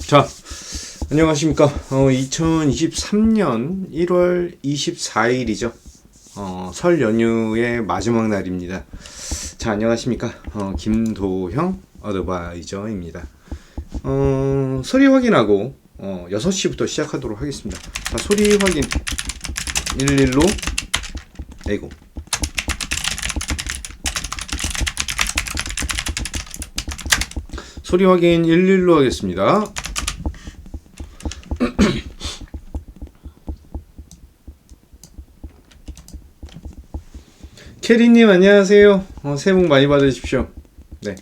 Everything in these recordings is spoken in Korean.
자, 안녕하십니까. 2023년 1월 24일이죠. 설 연휴의 마지막 날입니다. 자, 안녕하십니까. 김도형 어드바이저입니다. 소리 확인하고 6시부터 시작하도록 하겠습니다. 자, 소리 확인 11로 에고. 소리 확인 11로 하겠습니다. 캐리님 안녕하세요. 새해 복 많이 받으십시오. 네.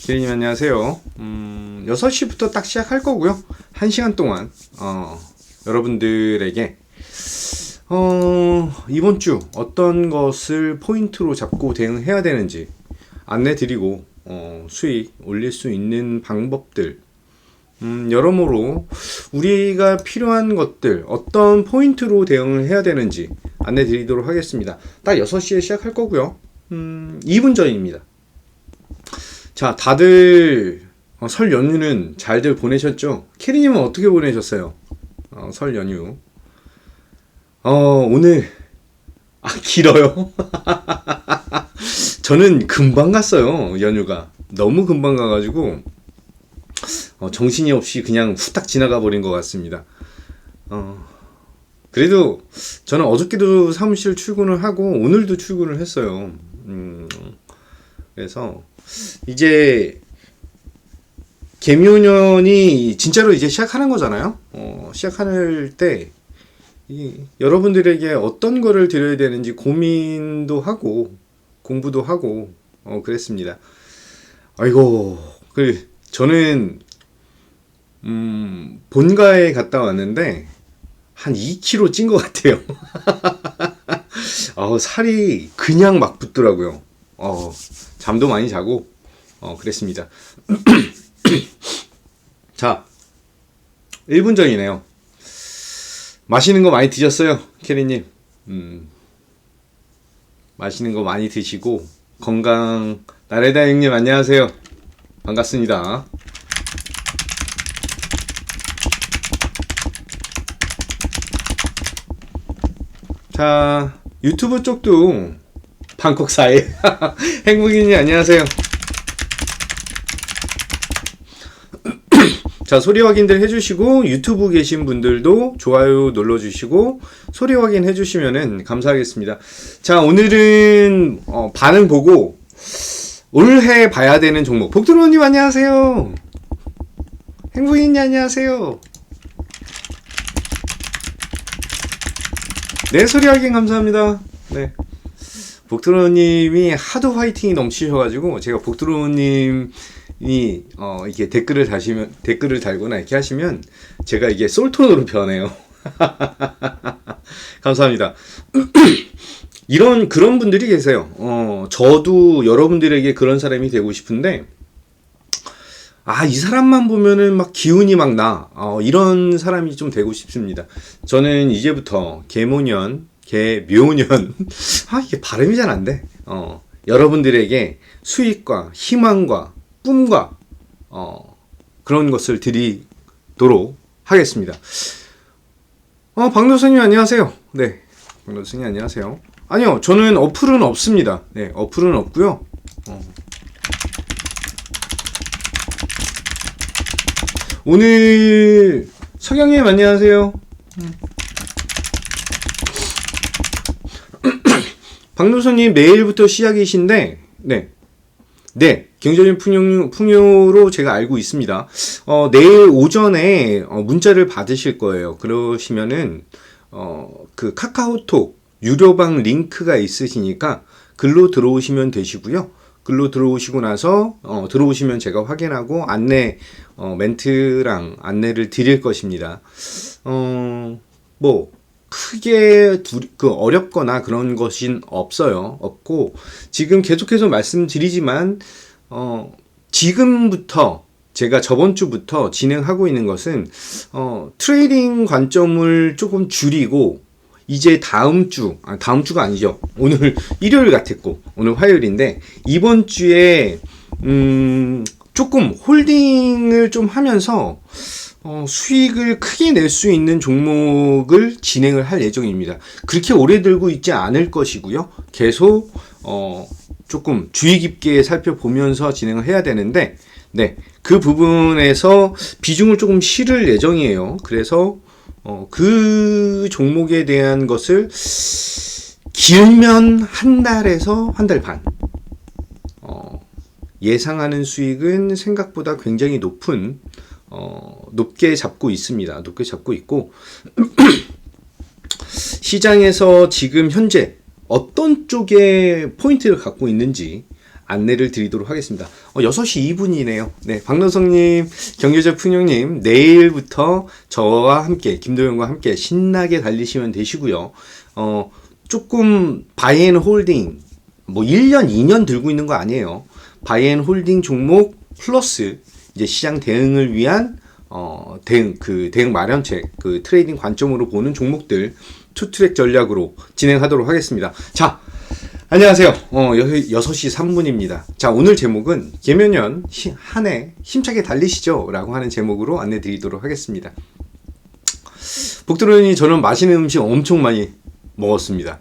캐리님 안녕하세요. 6시부터 딱 시작할 거고요. 1시간 동안 여러분들에게 이번 주 어떤 것을 포인트로 잡고 대응해야 되는지 안내 드리고 수익 올릴 수 있는 방법들, 여러모로 우리가 필요한 것들 어떤 포인트로 대응을 해야 되는지 안내 드리도록 하겠습니다. 딱 6시에 시작할 거고요. 2분 전입니다. 자, 다들 설 연휴는 잘들 보내셨죠? 캐리님은 어떻게 보내셨어요? 설 연휴. 오늘 길어요. 저는 금방 갔어요. 연휴가 너무 금방 가가지고 정신이 없이 그냥 후딱 지나가 버린 것 같습니다. 그래도 저는 어저께도 사무실 출근을 하고 오늘도 출근을 했어요. 그래서 이제 개묘년이 진짜로 이제 시작하는 거잖아요. 시작할 때 여러분들에게 어떤 거를 드려야 되는지 고민도 하고 공부도 하고 그랬습니다. 아이고, 저는 본가에 갔다 왔는데 한 2kg 찐 것 같아요. 살이 그냥 막 붙더라고요. 잠도 많이 자고 그랬습니다. 자, 1분 전이네요. 맛있는 거 많이 드셨어요, 캐리님? 맛있는 거 많이 드시고 건강. 나래다 형님 안녕하세요. 반갑습니다. 자, 유튜브 쪽도 방콕 사이 행복이님 안녕하세요. 자, 소리 확인들 해주시고 유튜브 계신 분들도 좋아요 눌러주시고 소리 확인 해주시면은 감사하겠습니다. 자, 오늘은 반응 보고 올해 봐야 되는 종목. 복두로님 안녕하세요. 행복이님 안녕하세요. 네, 소리 확인 감사합니다. 네, 복두로님이 하도 화이팅이 넘치셔가지고 제가 복두로님 이게 댓글을 달거나 이렇게 하시면 제가 이게 솔톤으로 변해요. 감사합니다. 그런 분들이 계세요. 저도 여러분들에게 그런 사람이 되고 싶은데, 이 사람만 보면은 막 기운이 막 나. 이런 사람이 좀 되고 싶습니다. 저는 이제부터 개묘년, 이게 발음이 잘 안 돼. 여러분들에게 수익과 희망과 꿈과 그런 것을 드리도록 하겠습니다. 박노선님 안녕하세요. 네, 박노선님 안녕하세요. 아니요, 저는 어플은 없습니다. 네, 어플은 없고요. 오늘 석영님 안녕하세요. 박노선님 내일부터 시작이신데, 네, 경제적인 풍요로 제가 알고 있습니다. 내일 오전에 문자를 받으실 거예요. 그러시면은 그 카카오톡 유료방 링크가 있으시니까 글로 들어오시면 되시고요. 글로 들어오시고 나서 들어오시면 제가 확인하고 안내 멘트랑 안내를 드릴 것입니다. 크게 어렵거나 그런 것은 없고 지금 계속해서 말씀드리지만 지금부터 제가 저번 주부터 진행하고 있는 것은 트레이딩 관점을 조금 줄이고 이제 다음 주가 아니죠. 오늘 일요일 같았고 오늘 화요일인데 이번 주에 조금 홀딩을 좀 하면서 수익을 크게 낼 수 있는 종목을 진행을 할 예정입니다. 그렇게 오래 들고 있지 않을 것이고요. 계속 조금 주의 깊게 살펴보면서 진행을 해야 되는데, 네, 그 부분에서 비중을 조금 실을 예정이에요. 그래서 그 종목에 대한 것을 길면 한 달에서 한 달 반, 예상하는 수익은 생각보다 굉장히 높게 잡고 있습니다. 높게 잡고 있고, 시장에서 지금 현재 어떤 쪽에 포인트를 갖고 있는지 안내를 드리도록 하겠습니다. 6시 2분이네요. 네, 박노성님, 경제적 풍요님, 내일부터 저와 함께, 김도영과 함께 신나게 달리시면 되시고요. 조금 바이앤홀딩, 뭐 1년, 2년 들고 있는 거 아니에요. 바이앤홀딩 종목 플러스 이제 시장 대응을 위한 대응 마련책, 그 트레이딩 관점으로 보는 종목들 투트랙 전략으로 진행하도록 하겠습니다. 자, 안녕하세요. 6시 3분입니다. 자, 오늘 제목은 개면연 한 해 힘차게 달리시죠 라고 하는 제목으로 안내 드리도록 하겠습니다. 복도론이 저는 맛있는 음식 엄청 많이 먹었습니다.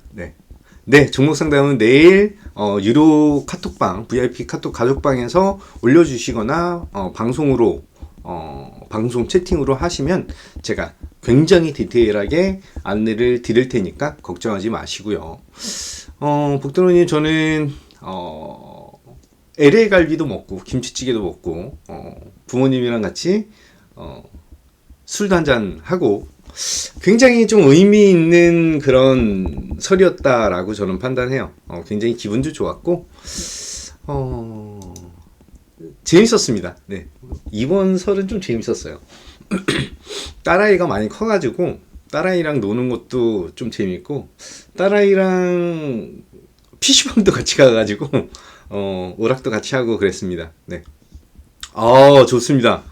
네, 종목 상담은 내일 유료 카톡방, VIP 카톡 가족방에서 올려주시거나 방송으로 방송 채팅으로 하시면 제가 굉장히 디테일하게 안내를 드릴 테니까 걱정하지 마시고요. 복도론님, 저는 LA 갈비도 먹고 김치찌개도 먹고 부모님이랑 같이 술도 한잔 하고 굉장히 좀 의미 있는 그런 설이었다라고 저는 판단해요. 굉장히 기분도 좋았고 재밌었습니다. 네, 이번 설은 좀 재밌었어요. 딸아이가 많이 커가지고 딸아이랑 노는 것도 좀 재밌고, 딸아이랑 PC방도 같이 가가지고 오락도 같이 하고 그랬습니다. 네, 좋습니다.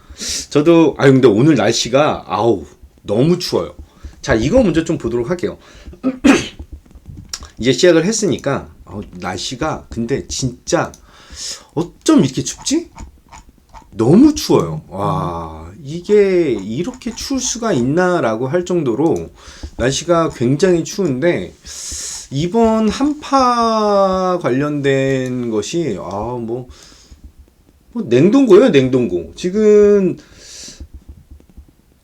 저도 근데 오늘 날씨가 너무 추워요. 자, 이거 먼저 좀 보도록 할게요. 이제 시작을 했으니까 날씨가 근데 진짜 어쩜 이렇게 춥지? 너무 추워요. 와, 이게 이렇게 추울 수가 있나라고 할 정도로 날씨가 굉장히 추운데, 이번 한파 관련된 것이 뭐 냉동고예요, 냉동고. 지금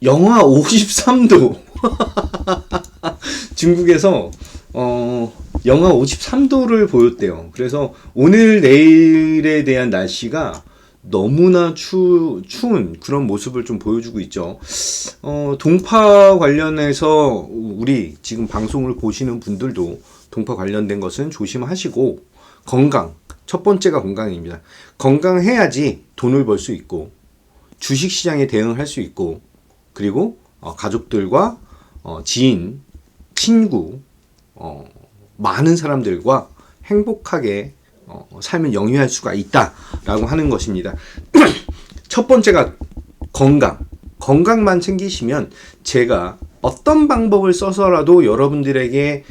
영하 53도 중국에서 영하 53도를 보였대요. 그래서 오늘 내일에 대한 날씨가 너무나 추운 그런 모습을 좀 보여주고 있죠. 동파 관련해서 우리 지금 방송을 보시는 분들도 동파 관련된 것은 조심하시고, 건강, 첫 번째가 건강입니다. 건강해야지 돈을 벌 수 있고 주식시장에 대응할 수 있고, 그리고 가족들과 지인, 친구, 많은 사람들과 행복하게 삶을 영위할 수가 있다라고 하는 것입니다. 첫 번째가 건강만 챙기시면 제가 어떤 방법을 써서라도 여러분들에게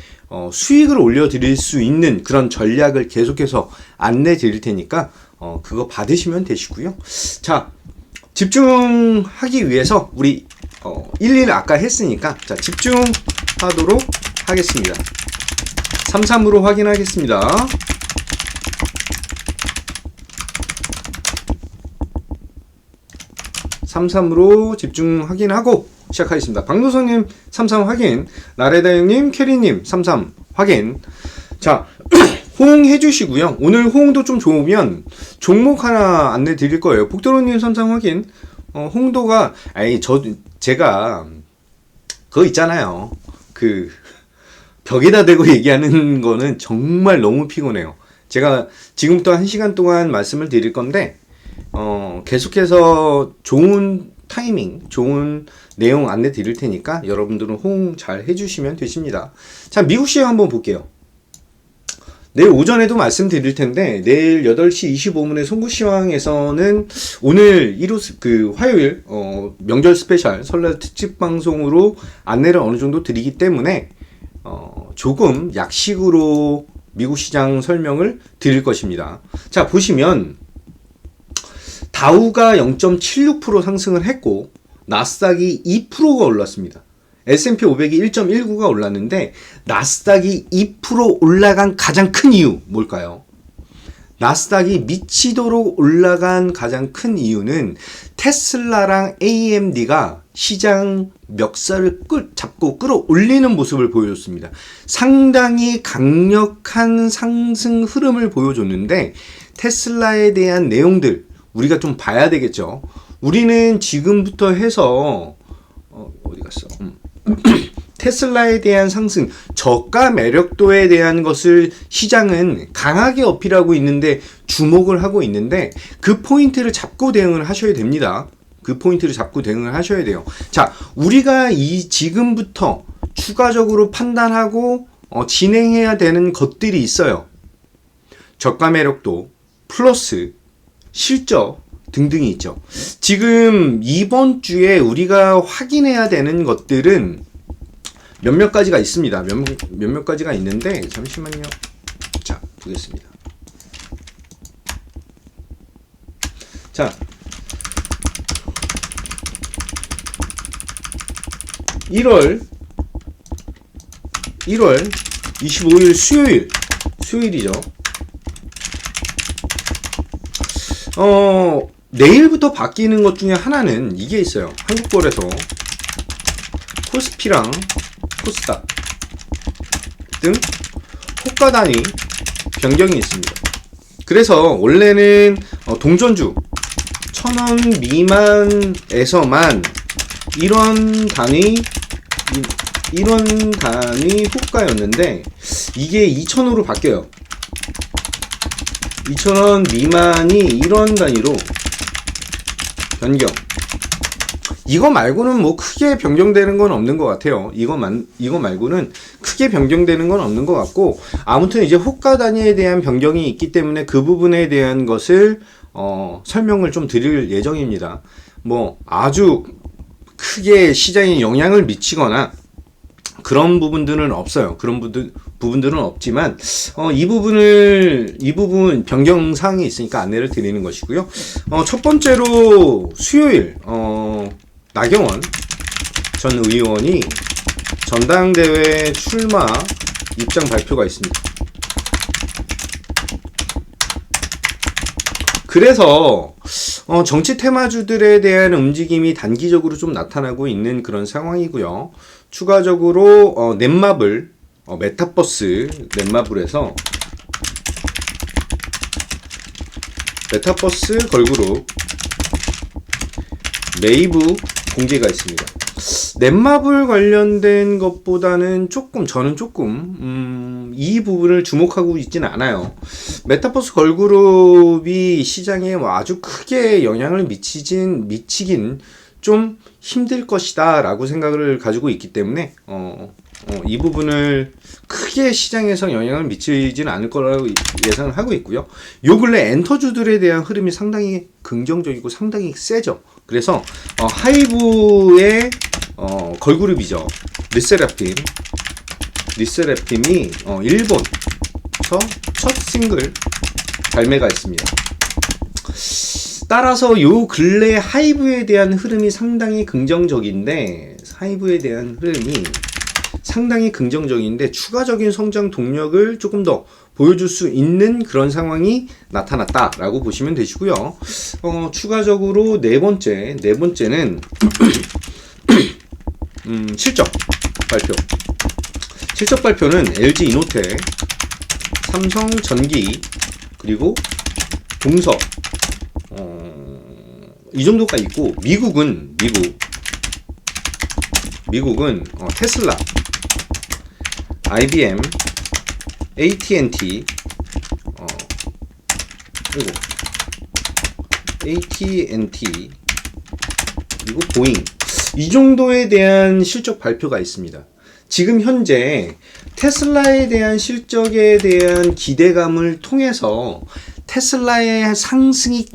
수익을 올려드릴 수 있는 그런 전략을 계속해서 안내 드릴 테니까 그거 받으시면 되시고요. 자, 집중하기 위해서 우리 11 아까 했으니까 자, 집중하도록 하겠습니다. 33으로 확인하겠습니다. 삼삼으로 집중 확인하고 시작하겠습니다. 박노성님 33 확인, 나레다 형님, 캐리님 33 확인. 자, 호응해 주시고요. 오늘 호응도 좀 좋으면 종목 하나 안내 드릴 거예요. 복도로님 33 확인. 홍도가 제가 그거 있잖아요. 그 벽에다 대고 얘기하는 거는 정말 너무 피곤해요. 제가 지금부터 1시간 동안 말씀을 드릴 건데 계속해서 좋은 타이밍, 좋은 내용 안내 드릴 테니까 여러분들은 호응 잘 해주시면 되십니다. 자, 미국 시장 한번 볼게요. 내일 오전에도 말씀드릴 텐데, 내일 8시 25분에 송구시황에서는 오늘 화요일, 명절 스페셜 설날 특집 방송으로 안내를 어느 정도 드리기 때문에, 조금 약식으로 미국 시장 설명을 드릴 것입니다. 자, 보시면, 다우가 0.76% 상승을 했고 나스닥이 2%가 올랐습니다. S&P 500이 1.19가 올랐는데 나스닥이 2% 올라간 가장 큰 이유 뭘까요? 나스닥이 미치도록 올라간 가장 큰 이유는 테슬라랑 AMD가 시장 멱살을 잡고 끌어올리는 모습을 보여줬습니다. 상당히 강력한 상승 흐름을 보여줬는데 테슬라에 대한 내용들 우리가 좀 봐야 되겠죠. 우리는 지금부터 해서 어디 갔어? 테슬라에 대한 상승, 저가 매력도에 대한 것을 시장은 강하게 어필하고 있는데 주목을 하고 있는데 그 포인트를 잡고 대응을 하셔야 됩니다. 그 포인트를 잡고 대응을 하셔야 돼요. 자, 우리가 지금부터 추가적으로 판단하고 진행해야 되는 것들이 있어요. 저가 매력도 플러스 실적 등등이 있죠. 지금 이번 주에 우리가 확인해야 되는 것들은 몇몇 가지가 있습니다. 몇몇 가지가 있는데 잠시만요. 자, 보겠습니다. 자, 1월 25일 수요일이죠. 내일부터 바뀌는 것 중에 하나는 이게 있어요. 한국거래소 코스피랑 코스닥 등 호가 단위 변경이 있습니다. 그래서 원래는 동전주 1,000원 미만에서만 이런 단위 호가였는데 이게 2,000으로 바뀌어요. 2,000원 미만이 이런 단위로 변경. 이거 말고는 뭐 크게 변경되는 건 없는 것 같아요. 이거 말고는 크게 변경되는 건 없는 것 같고, 아무튼 이제 호가 단위에 대한 변경이 있기 때문에 그 부분에 대한 것을 설명을 좀 드릴 예정입니다. 뭐 아주 크게 시장에 영향을 미치거나 그런 부분들은 없어요. 그런 부분들은 없지만 이 부분 변경 사항이 있으니까 안내를 드리는 것이고요. 첫 번째로 수요일 나경원 전 의원이 전당대회 출마 입장 발표가 있습니다. 그래서 정치 테마주들에 대한 움직임이 단기적으로 좀 나타나고 있는 그런 상황이고요. 추가적으로 넷마블 메타버스 넷마블에서 메타버스 걸그룹 메이브 공개가 있습니다. 넷마블 관련된 것보다는 저는 조금 이 부분을 주목하고 있지는 않아요. 메타버스 걸그룹이 시장에 아주 크게 영향을 미치긴 좀 힘들 것이다 라고 생각을 가지고 있기 때문에 이 부분을 크게 시장에서 영향을 미치지는 않을 거라고 예상을 하고 있고요. 요 근래 엔터주들에 대한 흐름이 상당히 긍정적이고 상당히 세죠. 그래서 하이브의 걸그룹이죠. 르세라핌이 일본에서 첫 싱글 발매가 있습니다. 따라서 요 근래 하이브에 대한 흐름이 상당히 긍정적인데 추가적인 성장 동력을 조금 더 보여줄 수 있는 그런 상황이 나타났다라고 보시면 되시고요. 추가적으로 네 번째는 실적 발표. 실적 발표는 LG 이노텍, 삼성전기, 그리고 동서 이 정도가 있고, 미국은 테슬라, IBM, AT&T, 그리고 보잉, 이 정도에 대한 실적 발표가 있습니다. 지금 현재 테슬라에 대한 실적에 대한 기대감을 통해서 테슬라의 상승이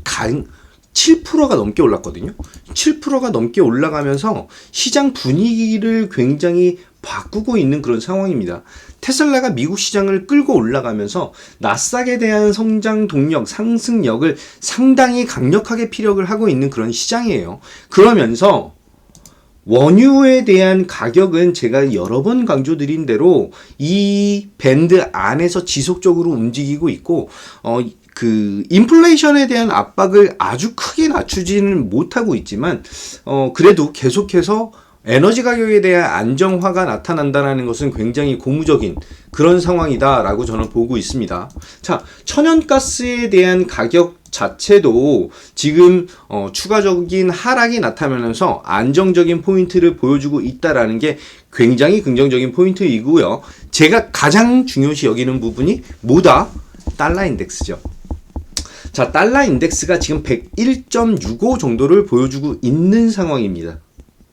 7%가 넘게 올랐거든요. 7%가 넘게 올라가면서 시장 분위기를 굉장히 바꾸고 있는 그런 상황입니다. 테슬라가 미국 시장을 끌고 올라가면서 나스닥에 대한 성장 동력, 상승력을 상당히 강력하게 피력을 하고 있는 그런 시장이에요. 그러면서 원유에 대한 가격은 제가 여러 번 강조드린 대로 이 밴드 안에서 지속적으로 움직이고 있고, 인플레이션에 대한 압박을 아주 크게 낮추지는 못하고 있지만, 그래도 계속해서 에너지 가격에 대한 안정화가 나타난다는 것은 굉장히 고무적인 그런 상황이다라고 저는 보고 있습니다. 자, 천연가스에 대한 가격 자체도 지금 추가적인 하락이 나타나면서 안정적인 포인트를 보여주고 있다라는 게 굉장히 긍정적인 포인트이고요. 제가 가장 중요시 여기는 부분이 뭐다? 달러 인덱스죠. 자, 달러 인덱스가 지금 101.65 정도를 보여주고 있는 상황입니다.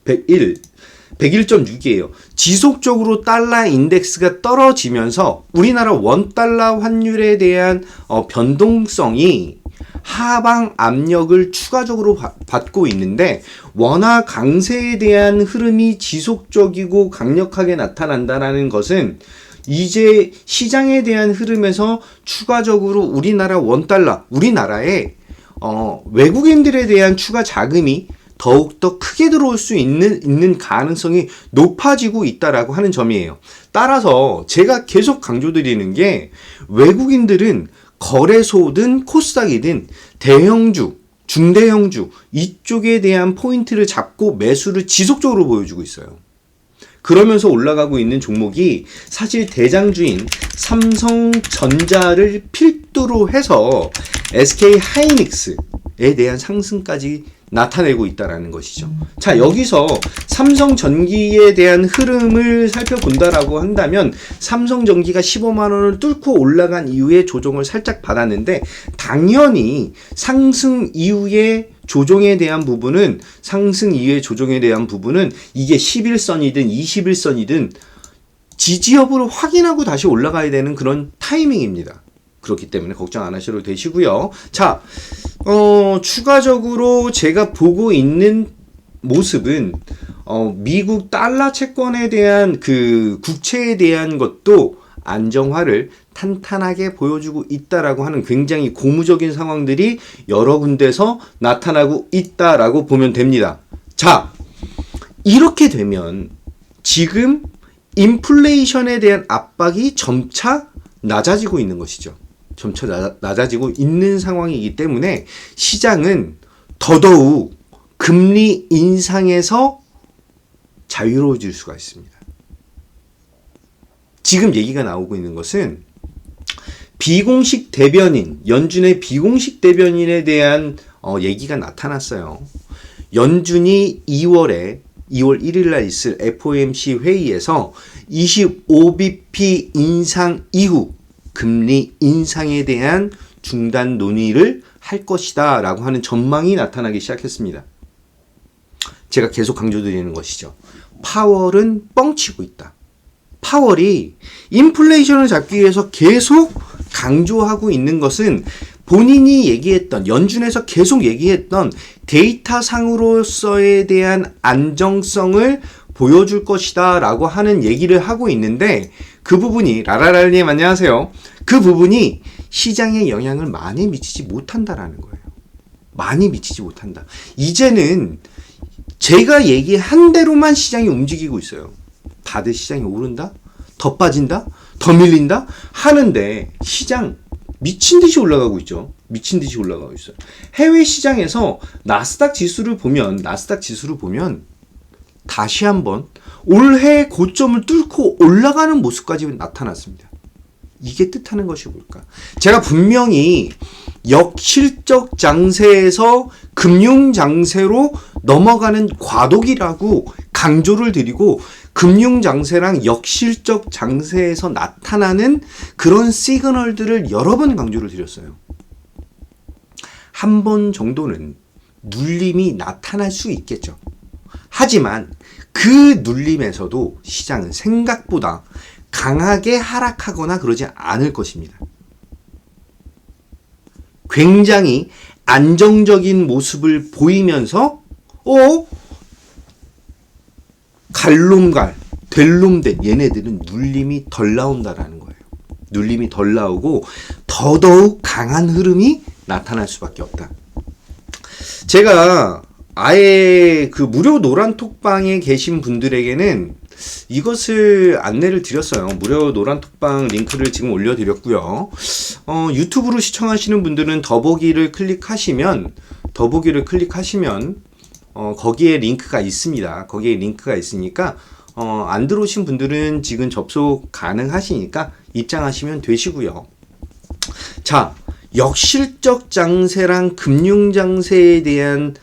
101.6이에요. 지속적으로 달러 인덱스가 떨어지면서 우리나라 원달러 환율에 대한 변동성이 하방 압력을 추가적으로 받고 있는데, 원화 강세에 대한 흐름이 지속적이고 강력하게 나타난다는 것은 이제 시장에 대한 흐름에서 추가적으로 우리나라 원달러, 우리나라에 외국인들에 대한 추가 자금이 더욱더 크게 들어올 수 있는 가능성이 높아지고 있다라고 하는 점이에요. 따라서 제가 계속 강조드리는 게, 외국인들은 거래소든 코스닥이든 대형주, 중대형주 이쪽에 대한 포인트를 잡고 매수를 지속적으로 보여주고 있어요. 그러면서 올라가고 있는 종목이 사실 대장주인 삼성전자를 필두로 해서 SK 하이닉스에 대한 상승까지 나타내고 있다라는 것이죠. 자, 여기서 삼성전기에 대한 흐름을 살펴본다라고 한다면, 삼성전기가 15만 원을 뚫고 올라간 이후에 조정을 살짝 받았는데, 당연히 상승 이후에 조정에 대한 부분은 이게 11선이든 21선이든 지지 여부를 확인하고 다시 올라가야 되는 그런 타이밍입니다. 그렇기 때문에 걱정 안 하셔도 되시고요. 자, 추가적으로 제가 보고 있는 모습은 미국 달러 채권에 대한 그 국채에 대한 것도 안정화를 탄탄하게 보여주고 있다라고 하는 굉장히 고무적인 상황들이 여러 군데서 나타나고 있다라고 보면 됩니다. 자, 이렇게 되면 지금 인플레이션에 대한 압박이 점차 낮아지고 있는 것이죠. 점차 낮아지고 있는 상황이기 때문에 시장은 더더욱 금리 인상에서 자유로워질 수가 있습니다. 지금 얘기가 나오고 있는 것은 비공식 대변인, 연준의 비공식 대변인에 대한 얘기가 나타났어요. 연준이 2월 1일 날 있을 FOMC 회의에서 25bp 인상 이후 금리 인상에 대한 중단 논의를 할 것이다 라고 하는 전망이 나타나기 시작했습니다. 제가 계속 강조드리는 것이죠. 파월은 뻥치고 있다. 파월이 인플레이션을 잡기 위해서 계속 강조하고 있는 것은 본인이 얘기했던, 연준에서 계속 얘기했던 데이터상으로서에 대한 안정성을 보여줄 것이다 라고 하는 얘기를 하고 있는데, 그 부분이, 라라랄님 안녕하세요. 그 부분이 시장에 영향을 많이 미치지 못한다라는 거예요. 많이 미치지 못한다. 이제는 제가 얘기한 대로만 시장이 움직이고 있어요. 다들 시장이 오른다? 더 빠진다? 더 밀린다? 하는데 시장 미친 듯이 올라가고 있죠. 미친 듯이 올라가고 있어요. 해외 시장에서 나스닥 지수를 보면 다시 한번 올해 고점을 뚫고 올라가는 모습까지 나타났습니다. 이게 뜻하는 것이 뭘까? 제가 분명히 역실적 장세에서 금융 장세로 넘어가는 과도기라고 강조를 드리고, 금융 장세랑 역실적 장세에서 나타나는 그런 시그널들을 여러 번 강조를 드렸어요. 한 번 정도는 눌림이 나타날 수 있겠죠. 하지만 그 눌림에서도 시장은 생각보다 강하게 하락하거나 그러지 않을 것입니다. 굉장히 안정적인 모습을 보이면서 갈롬갈 될 놈 돼. 얘네들은 눌림이 덜 나온다라는 거예요. 눌림이 덜 나오고 더더욱 강한 흐름이 나타날 수밖에 없다. 제가 아예 그 무료 노란톡방에 계신 분들에게는 이것을 안내를 드렸어요. 무료 노란톡방 링크를 지금 올려드렸고요. 유튜브로 시청하시는 분들은 더보기를 클릭하시면 거기에 링크가 있습니다. 거기에 링크가 있으니까 안 들어오신 분들은 지금 접속 가능하시니까 입장하시면 되시고요. 자, 역실적 장세랑 금융 장세에 대한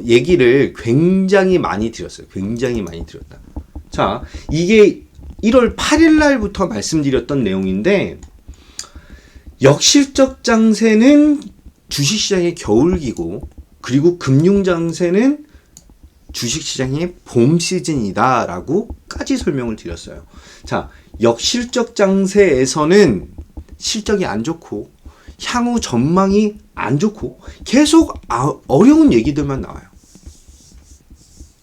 얘기를 굉장히 많이 드렸어요. 굉장히 많이 드렸다. 자, 이게 1월 8일 날부터 말씀드렸던 내용인데, 역실적 장세는 주식시장의 겨울기고, 그리고 금융 장세는 주식시장의 봄 시즌이다 라고까지 설명을 드렸어요. 자, 역실적 장세에서는 실적이 안 좋고 향후 전망이 안 좋고 계속 어려운 얘기들만 나와요.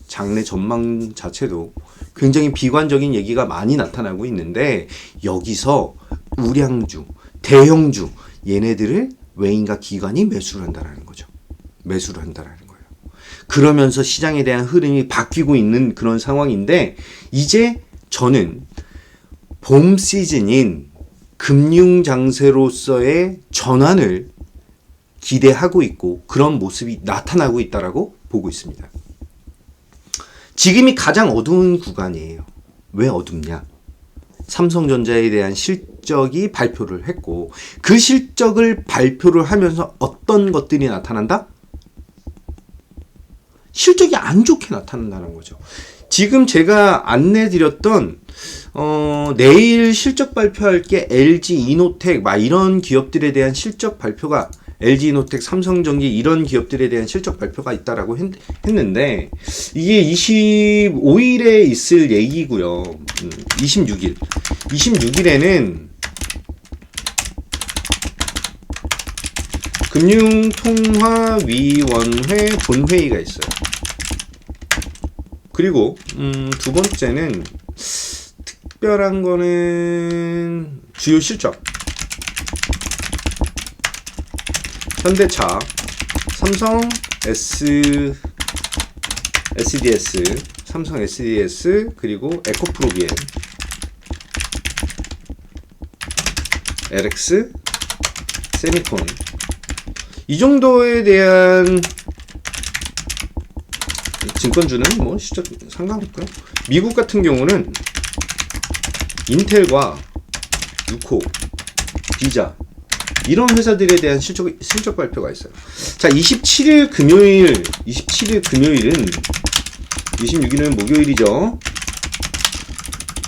장래 전망 자체도 굉장히 비관적인 얘기가 많이 나타나고 있는데, 여기서 우량주, 대형주 얘네들을 외인과 기관이 매수를 한다라는 거죠. 매수를 한다라는 거예요. 그러면서 시장에 대한 흐름이 바뀌고 있는 그런 상황인데, 이제 저는 봄 시즌인 금융 장세로서의 전환을 기대하고 있고 그런 모습이 나타나고 있다라고 보고 있습니다. 지금이 가장 어두운 구간이에요. 왜 어둡냐? 삼성전자에 대한 실적이 발표를 했고, 그 실적을 발표를 하면서 어떤 것들이 나타난다? 실적이 안 좋게 나타난다는 거죠. 지금 제가 안내드렸던 내일 실적 발표할 게 LG 이노텍 막 이런 기업들에 대한 실적 발표가, LG 이노텍, 삼성전기 이런 기업들에 대한 실적 발표가 있다라고 했는데, 이게 25일에 있을 얘기고요. 26일에는 금융통화위원회 본회의가 있어요. 그리고 두 번째는 특별한 거는 주요 실적, 현대차, 삼성 SDS, 그리고 에코프로비엔, LX, 세미콘, 이 정도에 대한 증권주는 뭐 실적 상관없고요. 미국 같은 경우는 인텔과 유코, 비자 이런 회사들에 대한 실적 발표가 있어요. 자, 27일 금요일은 26일은 목요일이죠.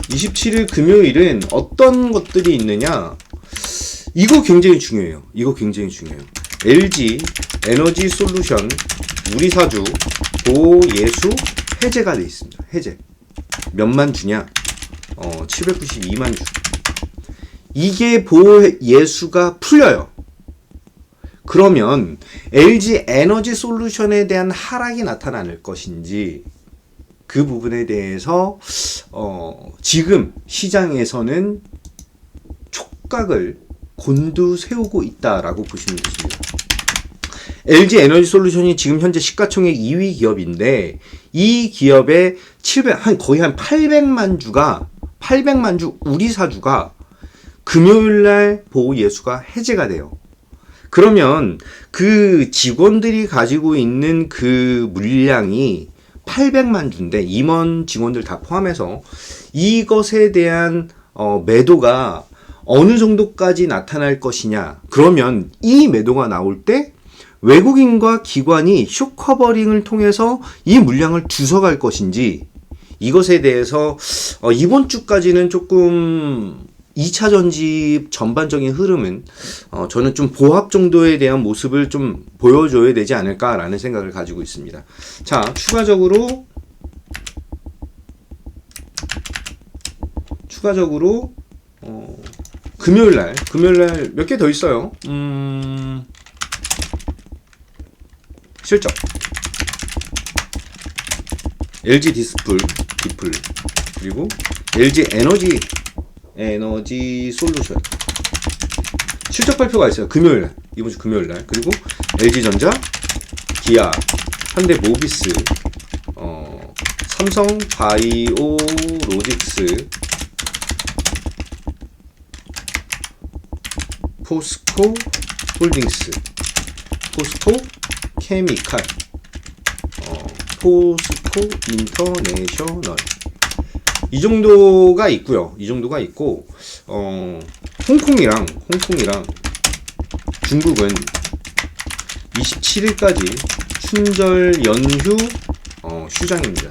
27일 금요일은 어떤 것들이 있느냐? 이거 굉장히 중요해요. LG 에너지 솔루션 우리사주 보예수 해제가 돼 있습니다. 해제. 몇만 주냐? 792만 주. 이게 보예수가 풀려요. 그러면 LG 에너지 솔루션에 대한 하락이 나타날 것인지, 그 부분에 대해서 지금 시장에서는 촉각을 곤두세우고 있다라고 보시면 되십니다. LG 에너지 솔루션이 지금 현재 시가총액 2위 기업인데, 이 기업의 거의 한 800만 주 우리사주가 금요일날 보호예수가 해제가 돼요. 그러면 그 직원들이 가지고 있는 그 물량이 800만 주인데, 임원 직원들 다 포함해서 이것에 대한 매도가 어느 정도까지 나타날 것이냐. 그러면 이 매도가 나올 때 외국인과 기관이 숏커버링을 통해서 이 물량을 주워갈 것인지, 이것에 대해서 이번 주까지는 조금 2차 전지 전반적인 흐름은 저는 좀 보합 정도에 대한 모습을 좀 보여줘야 되지 않을까라는 생각을 가지고 있습니다. 자, 추가적으로 금요일날 몇 개 더 있어요. 실적 LG 디플, 그리고 LG 에너지 솔루션 실적 발표가 있어요. 금요일날, 이번 주 금요일날. 그리고 LG전자, 기아, 현대모비스, 삼성 바이오로직스, 포스코 홀딩스, 포스코 케미칼, 포스코 인터내셔널, 이 정도가 있고요. 이 정도가 있고, 홍콩이랑 중국은 27일까지 춘절 연휴 휴장입니다.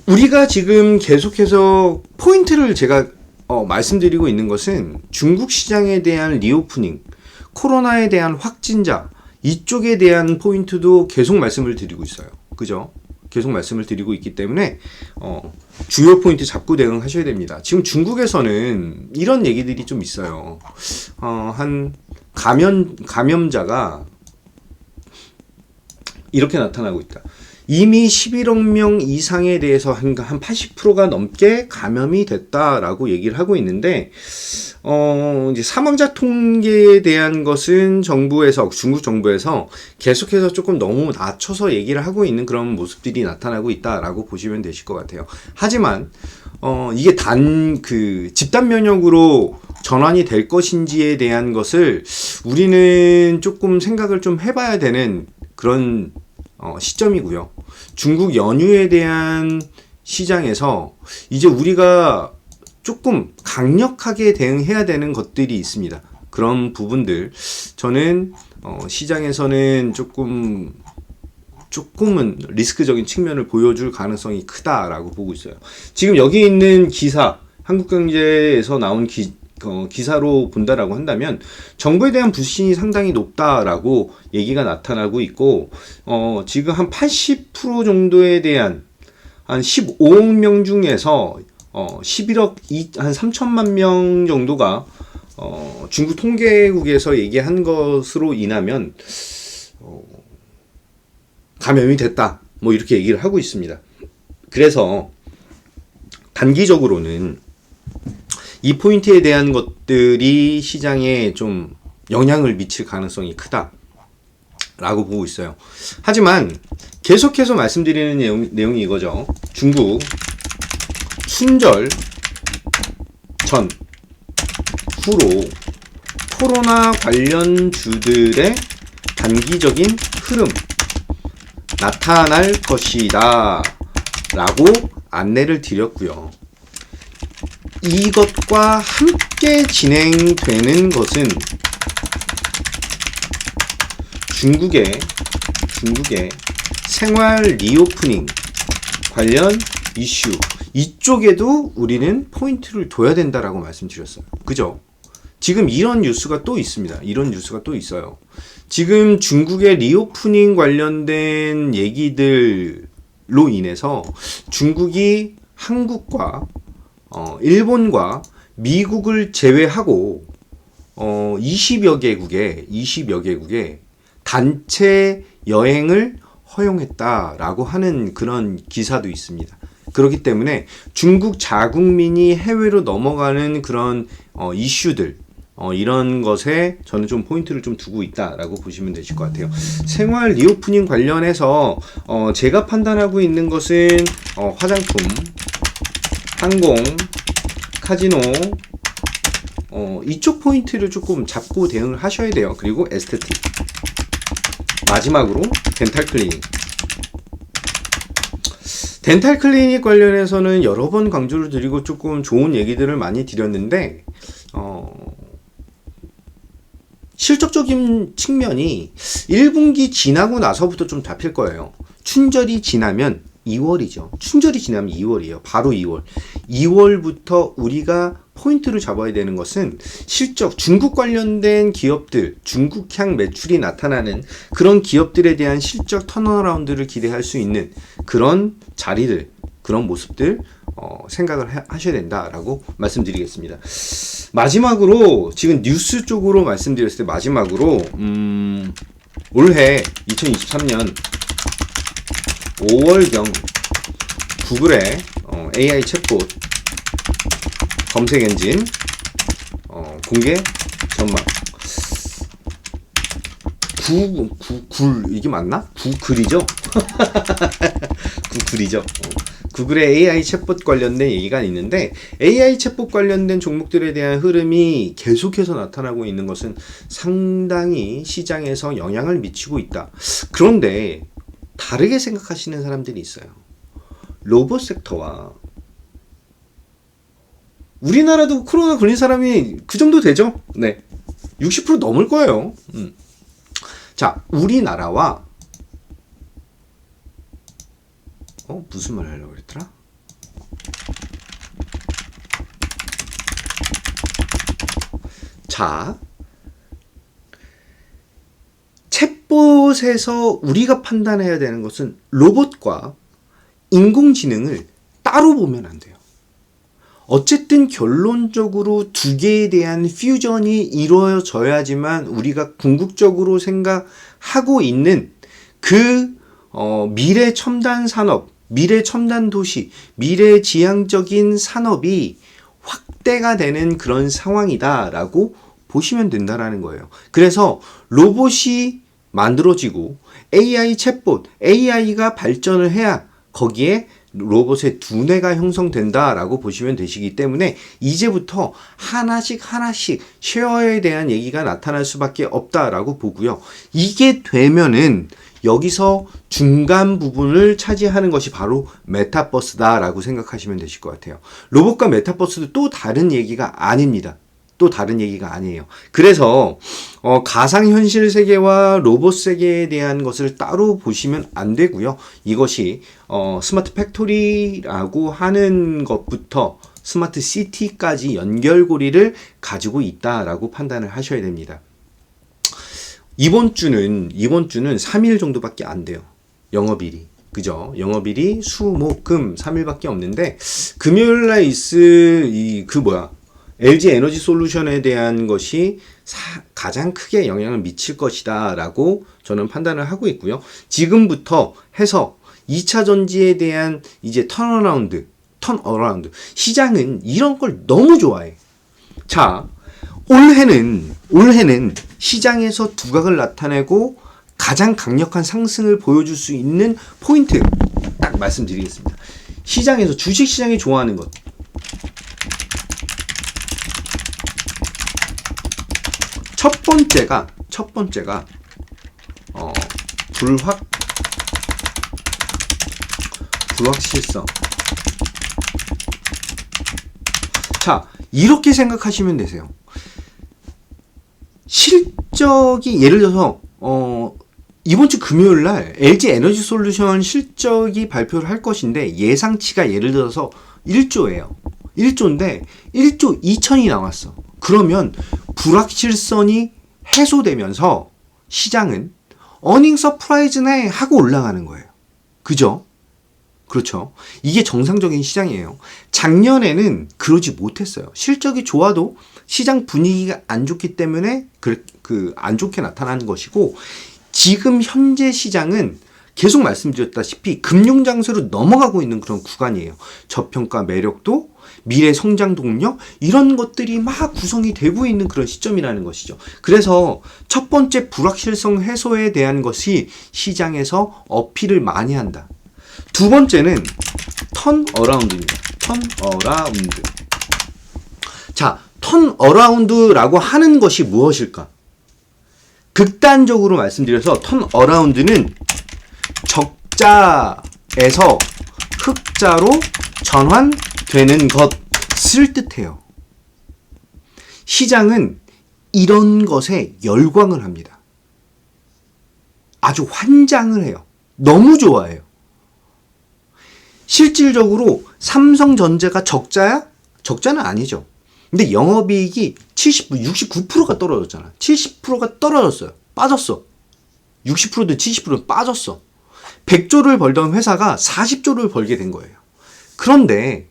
우리가 지금 계속해서 포인트를 제가 말씀드리고 있는 것은 중국 시장에 대한 리오프닝, 코로나에 대한 확진자, 이쪽에 대한 포인트도 계속 말씀을 드리고 있어요. 그죠? 계속 말씀을 드리고 있기 때문에 주요 포인트 잡고 대응하셔야 됩니다. 지금 중국에서는 이런 얘기들이 좀 있어요. 한 감염자가 이렇게 나타나고 있다. 이미 11억 명 이상에 대해서 한 80%가 넘게 감염이 됐다라고 얘기를 하고 있는데, 이제 사망자 통계에 대한 것은 중국 정부에서 계속해서 조금 너무 낮춰서 얘기를 하고 있는 그런 모습들이 나타나고 있다라고 보시면 되실 것 같아요. 하지만, 이게 집단 면역으로 전환이 될 것인지에 대한 것을 우리는 조금 생각을 좀 해봐야 되는 그런 시점이고요. 중국 연휴에 대한 시장에서 이제 우리가 조금 강력하게 대응해야 되는 것들이 있습니다. 그런 부분들 저는 시장에서는 조금은 리스크적인 측면을 보여줄 가능성이 크다라고 보고 있어요. 지금 여기 있는 기사, 한국경제에서 나온 기사로 본다라고 한다면 정부에 대한 불신이 상당히 높다라고 얘기가 나타나고 있고, 지금 한 80% 정도에 대한 한 15억 명 중에서 11억 한 3천만 명 정도가 중국 통계국에서 얘기한 것으로 인하면 감염이 됐다, 뭐 이렇게 얘기를 하고 있습니다. 그래서 단기적으로는 이 포인트에 대한 것들이 시장에 좀 영향을 미칠 가능성이 크다라고 보고 있어요. 하지만 계속해서 말씀드리는 내용이 이거죠. 중국 춘절 전 후로 코로나 관련 주들의 단기적인 흐름 나타날 것이다 라고 안내를 드렸고요. 이것과 함께 진행되는 것은 중국의 생활 리오프닝 관련 이슈, 이쪽에도 우리는 포인트를 둬야 된다라고 말씀드렸어요. 그죠? 지금 이런 뉴스가 또 있습니다. 이런 뉴스가 또 있어요. 지금 중국의 리오프닝 관련된 얘기들로 인해서 중국이 한국과 일본과 미국을 제외하고 20여 개국의 단체 여행을 허용했다라고 하는 그런 기사도 있습니다. 그렇기 때문에 중국 자국민이 해외로 넘어가는 그런 이슈들, 이런 것에 저는 좀 포인트를 좀 두고 있다라고 보시면 되실 것 같아요. 생활 리오프닝 관련해서 제가 판단하고 있는 것은 화장품, 항공, 카지노, 이쪽 포인트를 조금 잡고 대응을 하셔야 돼요. 그리고 에스테틱, 마지막으로 덴탈 클리닉. 덴탈 클리닉 관련해서는 여러 번 강조를 드리고 조금 좋은 얘기들을 많이 드렸는데, 실적적인 측면이 1분기 지나고 나서부터 좀 잡힐 거예요. 춘절이 지나면 2월이죠. 춘절이 지나면 2월이에요. 바로 2월. 2월부터 우리가 포인트를 잡아야 되는 것은 실적, 중국 관련된 기업들, 중국향 매출이 나타나는 그런 기업들에 대한 실적 턴어라운드를 기대할 수 있는 그런 자리들, 그런 모습들 생각을 하셔야 된다라고 말씀드리겠습니다. 마지막으로 지금 뉴스 쪽으로 말씀드렸을 때 마지막으로 올해 2023년 5월경 구글의 AI 챗봇 검색 엔진 공개 전망. 이게 맞나? 구글이죠? 구글이죠. 구글의 AI 챗봇 관련된 얘기가 있는데, AI 챗봇 관련된 종목들에 대한 흐름이 계속해서 나타나고 있는 것은 상당히 시장에서 영향을 미치고 있다. 그런데 다르게 생각하시는 사람들이 있어요. 로봇 섹터와 우리나라도 코로나 걸린 사람이 그 정도 되죠? 네. 60% 넘을 거예요. 자, 우리나라와 무슨 말 하려고 그랬더라? 자, 챗봇에서 우리가 판단해야 되는 것은 로봇과 인공지능을 따로 보면 안 돼요. 어쨌든 결론적으로 두 개에 대한 퓨전이 이루어져야지만 우리가 궁극적으로 생각하고 있는 그 미래 첨단 산업, 미래 첨단 도시, 미래 지향적인 산업이 확대가 되는 그런 상황이다라고 보시면 된다라는 거예요. 그래서 로봇이 만들어지고 AI 챗봇, AI가 발전을 해야 거기에 로봇의 두뇌가 형성된다라고 보시면 되시기 때문에 이제부터 하나씩 쉐어에 대한 얘기가 나타날 수밖에 없다라고 보고요. 이게 되면은 여기서 중간 부분을 차지하는 것이 바로 메타버스다라고 생각하시면 되실 것 같아요. 로봇과 메타버스도 또 다른 얘기가 아닙니다. 또 다른 얘기가 아니에요. 그래서 가상현실 세계와 로봇 세계에 대한 것을 따로 보시면 안 되고요. 이것이 스마트 팩토리라고 하는 것부터 스마트 시티까지 연결고리를 가지고 있다라고 판단을 하셔야 됩니다. 이번 주는 3일 정도밖에 안 돼요. 영업일이. 그죠? 영업일이 수, 목, 금 3일밖에 없는데 금요일 날 LG 에너지 솔루션에 대한 것이 가장 크게 영향을 미칠 것이다 라고 저는 판단을 하고 있고요. 지금부터 해서 2차 전지에 대한 이제 턴어라운드. 시장은 이런 걸 너무 좋아해. 자, 올해는 시장에서 두각을 나타내고 가장 강력한 상승을 보여줄 수 있는 포인트 딱 말씀드리겠습니다. 시장에서 주식시장이 좋아하는 것. 첫 번째가 불확실성. 자, 이렇게 생각하시면 되세요. 실적이 예를 들어서 이번 주 금요일 날 LG 에너지 솔루션 실적이 발표를 할 것인데 예상치가 예를 들어서 1조예요. 1조인데 1조 2천이 나왔어. 그러면 불확실성이 해소되면서 시장은 어닝 서프라이즈네 하고 올라가는 거예요. 그죠? 그렇죠. 이게 정상적인 시장이에요. 작년에는 그러지 못했어요. 실적이 좋아도 시장 분위기가 안 좋기 때문에 안 좋게 나타나는 것이고, 지금 현재 시장은 계속 말씀드렸다시피 금융 장세로 넘어가고 있는 그런 구간이에요. 저평가 매력도, 미래 성장 동력, 이런 것들이 막 구성이 되고 있는 그런 시점이라는 것이죠. 그래서 첫 번째 불확실성 해소에 대한 것이 시장에서 어필을 많이 한다. 두 번째는 턴어라운드입니다. 턴어라운드. 자, 턴어라운드라고 하는 것이 무엇일까? 극단적으로 말씀드려서 턴어라운드는 적자에서 흑자로 전환되는 것을 뜻해요. 시장은 이런 것에 열광을 합니다. 아주 환장을 해요. 너무 좋아해요. 실질적으로 삼성전자가 적자야? 적자는 아니죠. 근데 영업이익이 69%가 떨어졌잖아. 70%가 떨어졌어요. 빠졌어. 60%든 70%든 빠졌어. 100조를 벌던 회사가 40조를 벌게 된 거예요. 그런데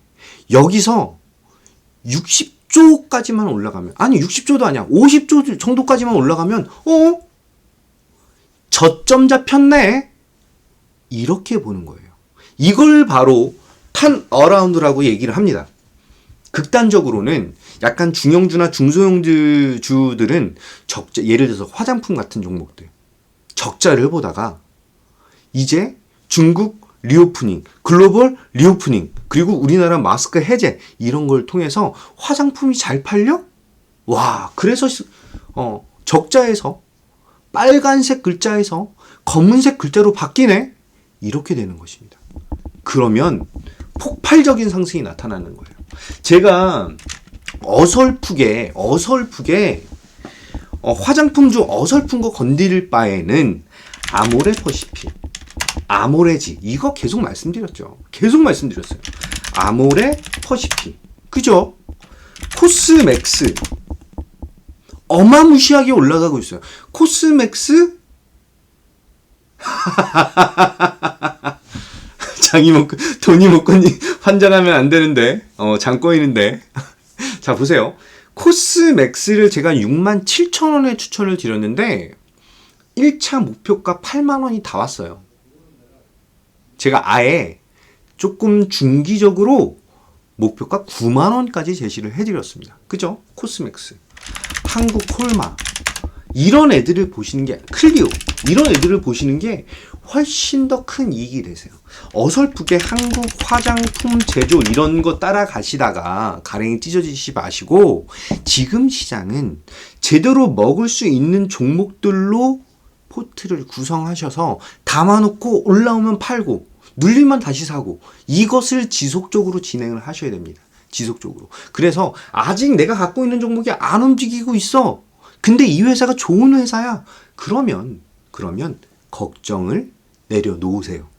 여기서 60조까지만 올라가면, 아니 60조도 아니야. 50조 정도까지만 올라가면 저점 잡혔네. 이렇게 보는 거예요. 이걸 바로 턴어라운드라고 얘기를 합니다. 극단적으로는 약간 중형주나 중소형주들은 적자, 예를 들어서 화장품 같은 종목들 적자를 보다가 이제 중국 리오프닝, 글로벌 리오프닝, 그리고 우리나라 마스크 해제 이런 걸 통해서 화장품이 잘 팔려? 와, 그래서 적자에서 빨간색 글자에서 검은색 글자로 바뀌네? 이렇게 되는 것입니다. 그러면 폭발적인 상승이 나타나는 거예요. 제가 어설프게 화장품 중 어설픈 거 건드릴 바에는 아모레퍼시픽, 아모레지 이거 계속 말씀드렸어요. 아모레퍼시픽, 그죠? 코스맥스 어마무시하게 올라가고 있어요. 코스맥스 장이 먹고 돈이 먹고니 환장하면 안 되는데 장 꼬이는데 자 보세요. 코스맥스를 제가 67,000원에 추천을 드렸는데 1차 목표가 8만원이 다 왔어요. 제가 아예 조금 중기적으로 목표가 9만원까지 제시를 해드렸습니다. 그죠? 코스맥스, 한국콜마 이런 애들을 보시는 게, 클리오 이런 애들을 보시는 게 훨씬 더 큰 이익이 되세요. 어설프게 한국 화장품 제조 이런 거 따라가시다가 가랭이 찢어지시 마시고 지금 시장은 제대로 먹을 수 있는 종목들로 포트를 구성하셔서 담아놓고 올라오면 팔고 눌리면 다시 사고 이것을 지속적으로 진행을 하셔야 됩니다. 지속적으로. 그래서 아직 내가 갖고 있는 종목이 안 움직이고 있어. 근데 이 회사가 좋은 회사야. 그러면 걱정을 내려놓으세요.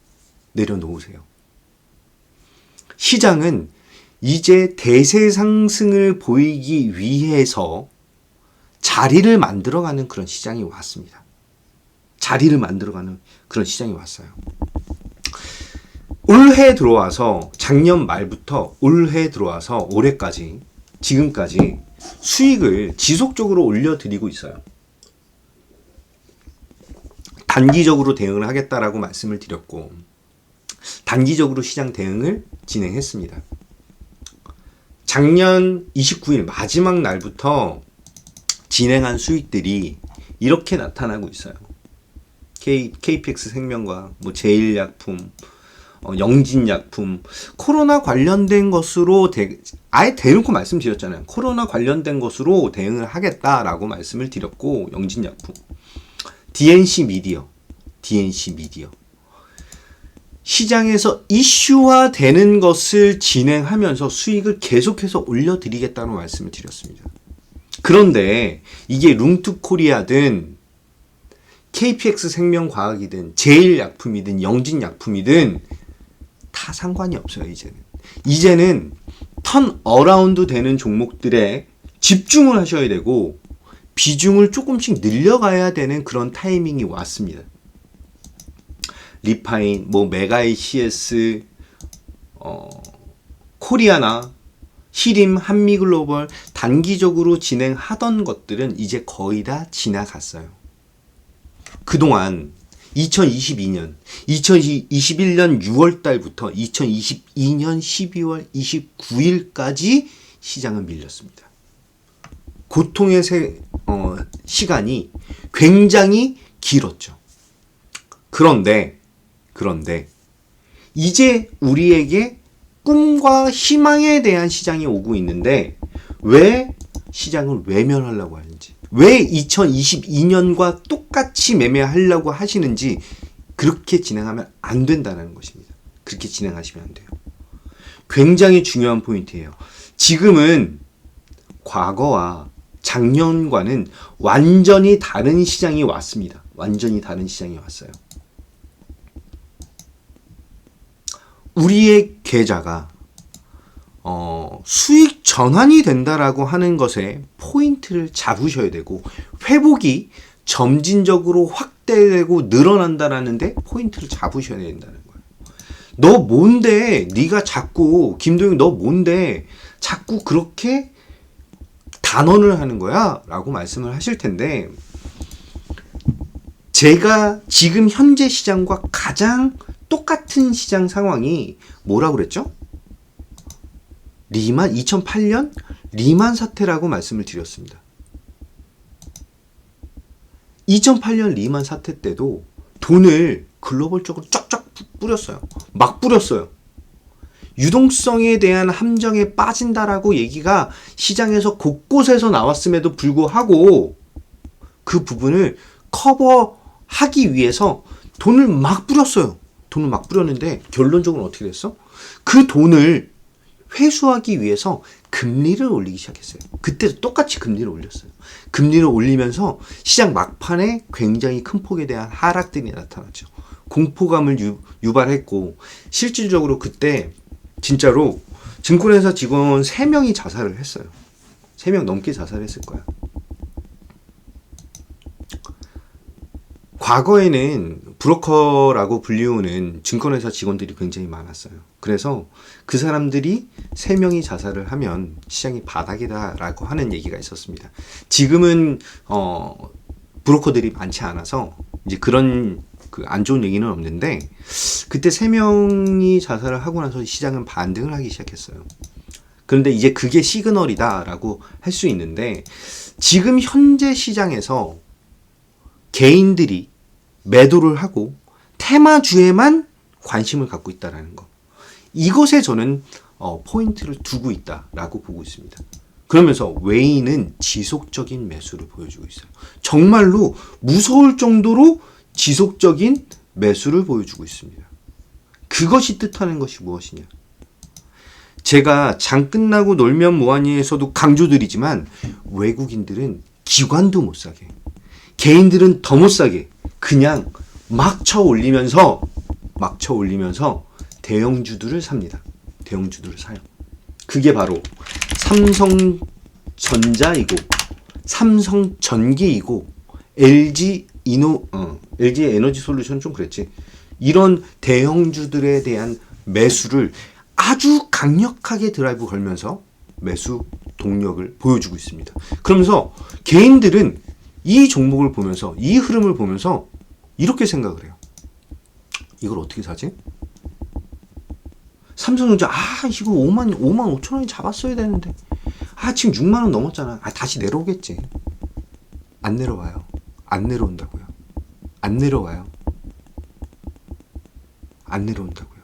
시장은 이제 대세 상승을 보이기 위해서 자리를 만들어가는 그런 시장이 왔습니다. 올해 들어와서 작년 말부터 올해 들어와서 올해까지 지금까지 수익을 지속적으로 올려드리고 있어요. 단기적으로 대응을 하겠다라고 말씀을 드렸고 단기적으로 시장 대응을 진행했습니다. 작년 29일 마지막 날부터 진행한 수익들이 이렇게 나타나고 있어요. KPX 생명과 제일약품, 영진약품, 코로나 관련된 것으로 아예 대놓고 말씀드렸잖아요. 코로나 관련된 것으로 대응을 하겠다라고 말씀을 드렸고, 영진약품, DNC 미디어 시장에서 이슈화 되는 것을 진행하면서 수익을 계속해서 올려드리겠다는 말씀을 드렸습니다. 그런데 이게 룽투코리아든 KPX 생명과학이든 제일약품이든 영진약품이든 다 상관이 없어요. 이제는 턴어라운드 되는 종목들에 집중을 하셔야 되고 비중을 조금씩 늘려가야 되는 그런 타이밍이 왔습니다. 리파인, 메가이 CS, 코리아나, 히림, 한미글로벌 단기적으로 진행하던 것들은 이제 거의 다 지나갔어요. 그동안 2021년 6월 달부터 2022년 12월 29일까지 시장은 밀렸습니다. 고통의 시간이 굉장히 길었죠. 그런데 이제 우리에게 꿈과 희망에 대한 시장이 오고 있는데 왜 시장을 외면하려고 하는지, 왜 2022년과 똑같이 매매하려고 하시는지 그렇게 진행하면 안 된다는 것입니다. 그렇게 진행하시면 안 돼요. 굉장히 중요한 포인트예요. 지금은 과거와 작년과는 완전히 다른 시장이 왔습니다. 완전히 다른 시장이 왔어요. 우리의 계좌가 수익 전환이 된다라고 하는 것에 포인트를 잡으셔야 되고 회복이 점진적으로 확대되고 늘어난다라는 데 포인트를 잡으셔야 된다는 거예요. 너 뭔데 네가 자꾸 김도영 너 뭔데 자꾸 그렇게 단언을 하는 거야? 라고 말씀을 하실 텐데 제가 지금 현재 시장과 가장 똑같은 시장 상황이 뭐라고 그랬죠? 2008년 리만 사태라고 말씀을 드렸습니다. 2008년 리만 사태 때도 돈을 글로벌적으로 쫙쫙 뿌렸어요. 막 뿌렸어요. 유동성에 대한 함정에 빠진다라고 얘기가 시장에서 곳곳에서 나왔음에도 불구하고 그 부분을 커버하기 위해서 돈을 막 뿌렸어요. 돈을 막 뿌렸는데 결론적으로 어떻게 됐어? 그 돈을 회수하기 위해서 금리를 올리기 시작했어요. 그때도 똑같이 금리를 올렸어요. 금리를 올리면서 시장 막판에 굉장히 큰 폭에 대한 하락들이 나타났죠. 공포감을 유발했고 실질적으로 그때 진짜로 증권회사 직원 3명이 자살을 했어요. 3명 넘게 자살했을 거야. 과거에는 브로커라고 불리우는 증권회사 직원들이 굉장히 많았어요. 그래서 그 사람들이 3명이 자살을 하면 시장이 바닥이다라고 하는 얘기가 있었습니다. 지금은 브로커들이 많지 않아서 이제 그런 그 안 좋은 얘기는 없는데 그때 3명이 자살을 하고 나서 시장은 반등을 하기 시작했어요. 그런데 이제 그게 시그널이다라고 할 수 있는데 지금 현재 시장에서 개인들이 매도를 하고 테마주에만 관심을 갖고 있다는 거. 이것에 저는 포인트를 두고 있다라고 보고 있습니다. 그러면서 웨이는 지속적인 매수를 보여주고 있어요. 정말로 무서울 정도로 지속적인 매수를 보여주고 있습니다. 그것이 뜻하는 것이 무엇이냐? 제가 장 끝나고 놀면 뭐하니에서도 강조드리지만 외국인들은 기관도 못 사게, 개인들은 더 못 사게 그냥 막 쳐 올리면서 대형주들을 삽니다. 대형주들을 사요. 그게 바로 삼성전자이고 삼성전기이고 LG 에너지솔루션 좀 그랬지. 이런 대형주들에 대한 매수를 아주 강력하게 드라이브 걸면서 매수 동력을 보여주고 있습니다. 그러면서 개인들은 이 종목을 보면서 이 흐름을 보면서 이렇게 생각을 해요. 이걸 어떻게 사지? 삼성전자 이거 5만 5천 원이 잡았어야 되는데 지금 6만 원 넘었잖아. 다시 내려오겠지. 안 내려와요. 안 내려온다고요. 안 내려와요. 안 내려온다고요.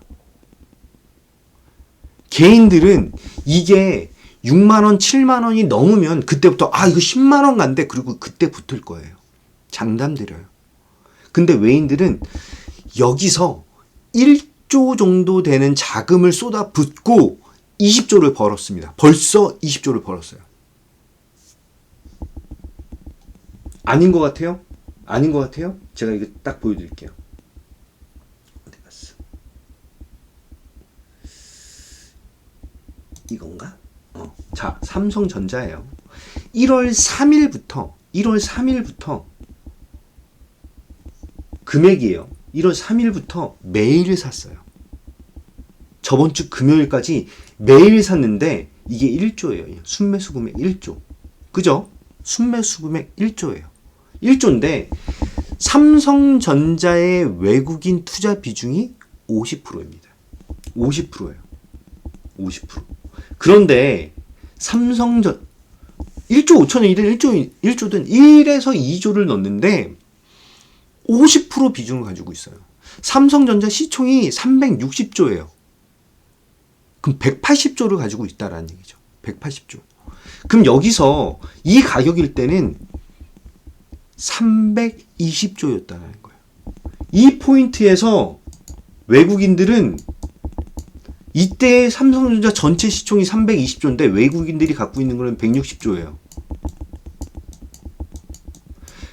개인들은 이게 6만 원, 7만 원이 넘으면 그때부터 이거 10만 원 간대. 그리고 그때 붙을 거예요. 장담 드려요. 근데 외인들은 여기서 1조 정도 되는 자금을 쏟아붓고 20조를 벌었습니다. 벌써 20조를 벌었어요. 아닌 것 같아요? 아닌 것 같아요? 제가 이거 딱 보여드릴게요. 어디 갔어? 이건가? 자, 삼성전자예요. 1월 3일부터 금액이에요. 1월 3일부터 매일 샀어요. 저번 주 금요일까지 매일 샀는데 이게 1조예요. 순매수 금액 1조. 그죠? 순매수 금액 1조예요. 1조인데 삼성전자의 외국인 투자 비중이 50%입니다. 50%예요. 50%. 그런데 1조 5천원이든 1조든 1에서 2조를 넣는데 50% 비중을 가지고 있어요. 삼성전자 시총이 360조예요. 그럼 180조를 가지고 있다라는 얘기죠. 180조. 그럼 여기서 이 가격일 때는 320조였다는 거예요. 이 포인트에서 외국인들은 이때 삼성전자 전체 시총이 320조인데 외국인들이 갖고 있는 거는 160조예요.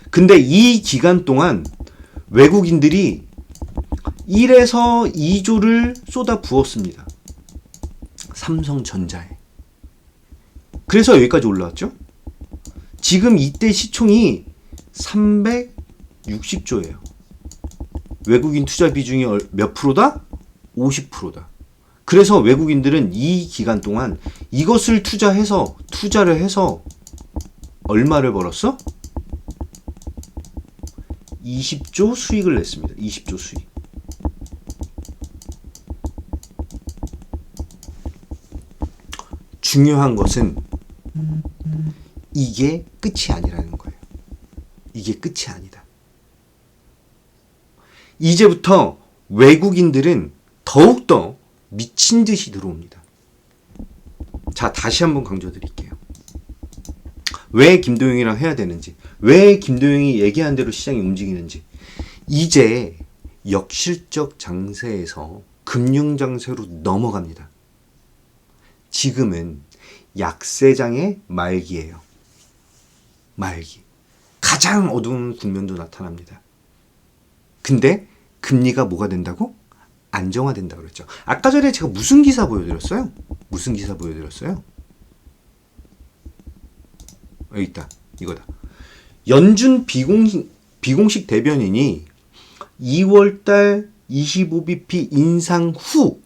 근데 이 기간 동안 외국인들이 1에서 2조를 쏟아 부었습니다. 삼성전자에. 그래서 여기까지 올라왔죠. 지금 이때 시총이 360조예요. 외국인 투자 비중이 몇 프로다? 50%다. 그래서 외국인들은 이 기간 동안 이것을 투자를 해서 얼마를 벌었어? 20조 수익을 냈습니다. 20조 수익. 중요한 것은 이게 끝이 아니라는 거예요. 이게 끝이 아니다. 이제부터 외국인들은 더욱더 미친 듯이 들어옵니다. 자, 다시 한번 강조드릴게요. 왜 김도영이랑 해야 되는지, 왜 김도영이 얘기한 대로 시장이 움직이는지. 이제 역실적 장세에서 금융 장세로 넘어갑니다. 지금은 약세장의 말기예요. 말기. 가장 어두운 국면도 나타납니다. 근데 금리가 뭐가 된다고? 안정화된다고 그랬죠. 아까 전에 제가 무슨 기사 보여드렸어요? 무슨 기사 보여드렸어요? 여기 있다. 이거다. 연준 비공식 대변인이 2월달 25bp 인상 후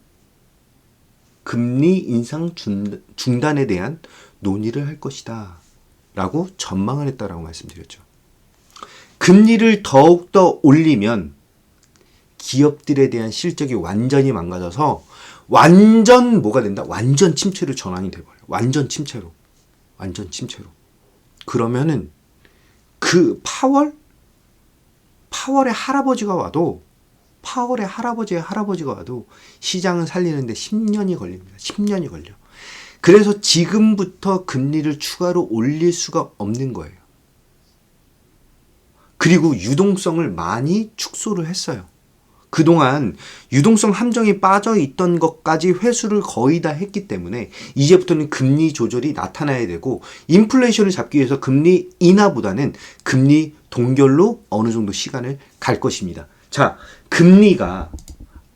금리 인상 중단에 대한 논의를 할 것이다 라고 전망을 했다라고 말씀드렸죠. 금리를 더욱더 올리면 기업들에 대한 실적이 완전히 망가져서 완전 뭐가 된다? 완전 침체로 전환이 돼버려요. 완전 침체로. 그러면은 그 파월의 할아버지가 와도 시장을 살리는데 10년이 걸립니다. 10년이 걸려. 그래서 지금부터 금리를 추가로 올릴 수가 없는 거예요. 그리고 유동성을 많이 축소를 했어요. 그동안 유동성 함정이 빠져 있던 것까지 회수를 거의 다 했기 때문에 이제부터는 금리 조절이 나타나야 되고 인플레이션을 잡기 위해서 금리 인하보다는 금리 동결로 어느 정도 시간을 갈 것입니다. 자, 금리가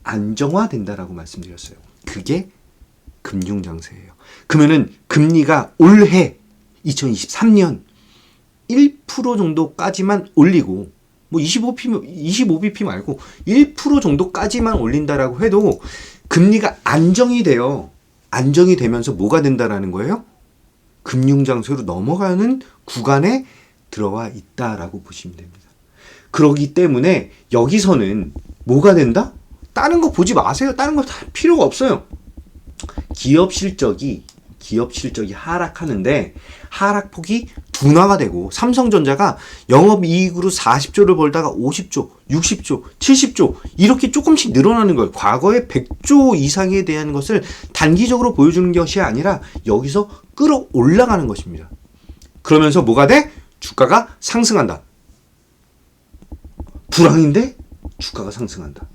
안정화된다라고 말씀드렸어요. 그게 금융장세예요. 그러면은 금리가 올해 2023년 1% 정도까지만 올리고 뭐 25bp 말고 1% 정도까지만 올린다라고 해도 금리가 안정이 되면서 뭐가 된다라는 거예요? 금융장세로 넘어가는 구간에 들어와 있다라고 보시면 됩니다. 그렇기 때문에 여기서는 뭐가 된다? 다른 거 보지 마세요. 다른 거 다 필요가 없어요. 기업 실적이 하락하는데 하락폭이 둔화가 되고 삼성전자가 영업이익으로 40조를 벌다가 50조, 60조, 70조 이렇게 조금씩 늘어나는 거예요. 과거에 100조 이상에 대한 것을 단기적으로 보여주는 것이 아니라 여기서 끌어올라가는 것입니다. 그러면서 뭐가 돼? 주가가 상승한다. 불황인데 주가가 상승한다.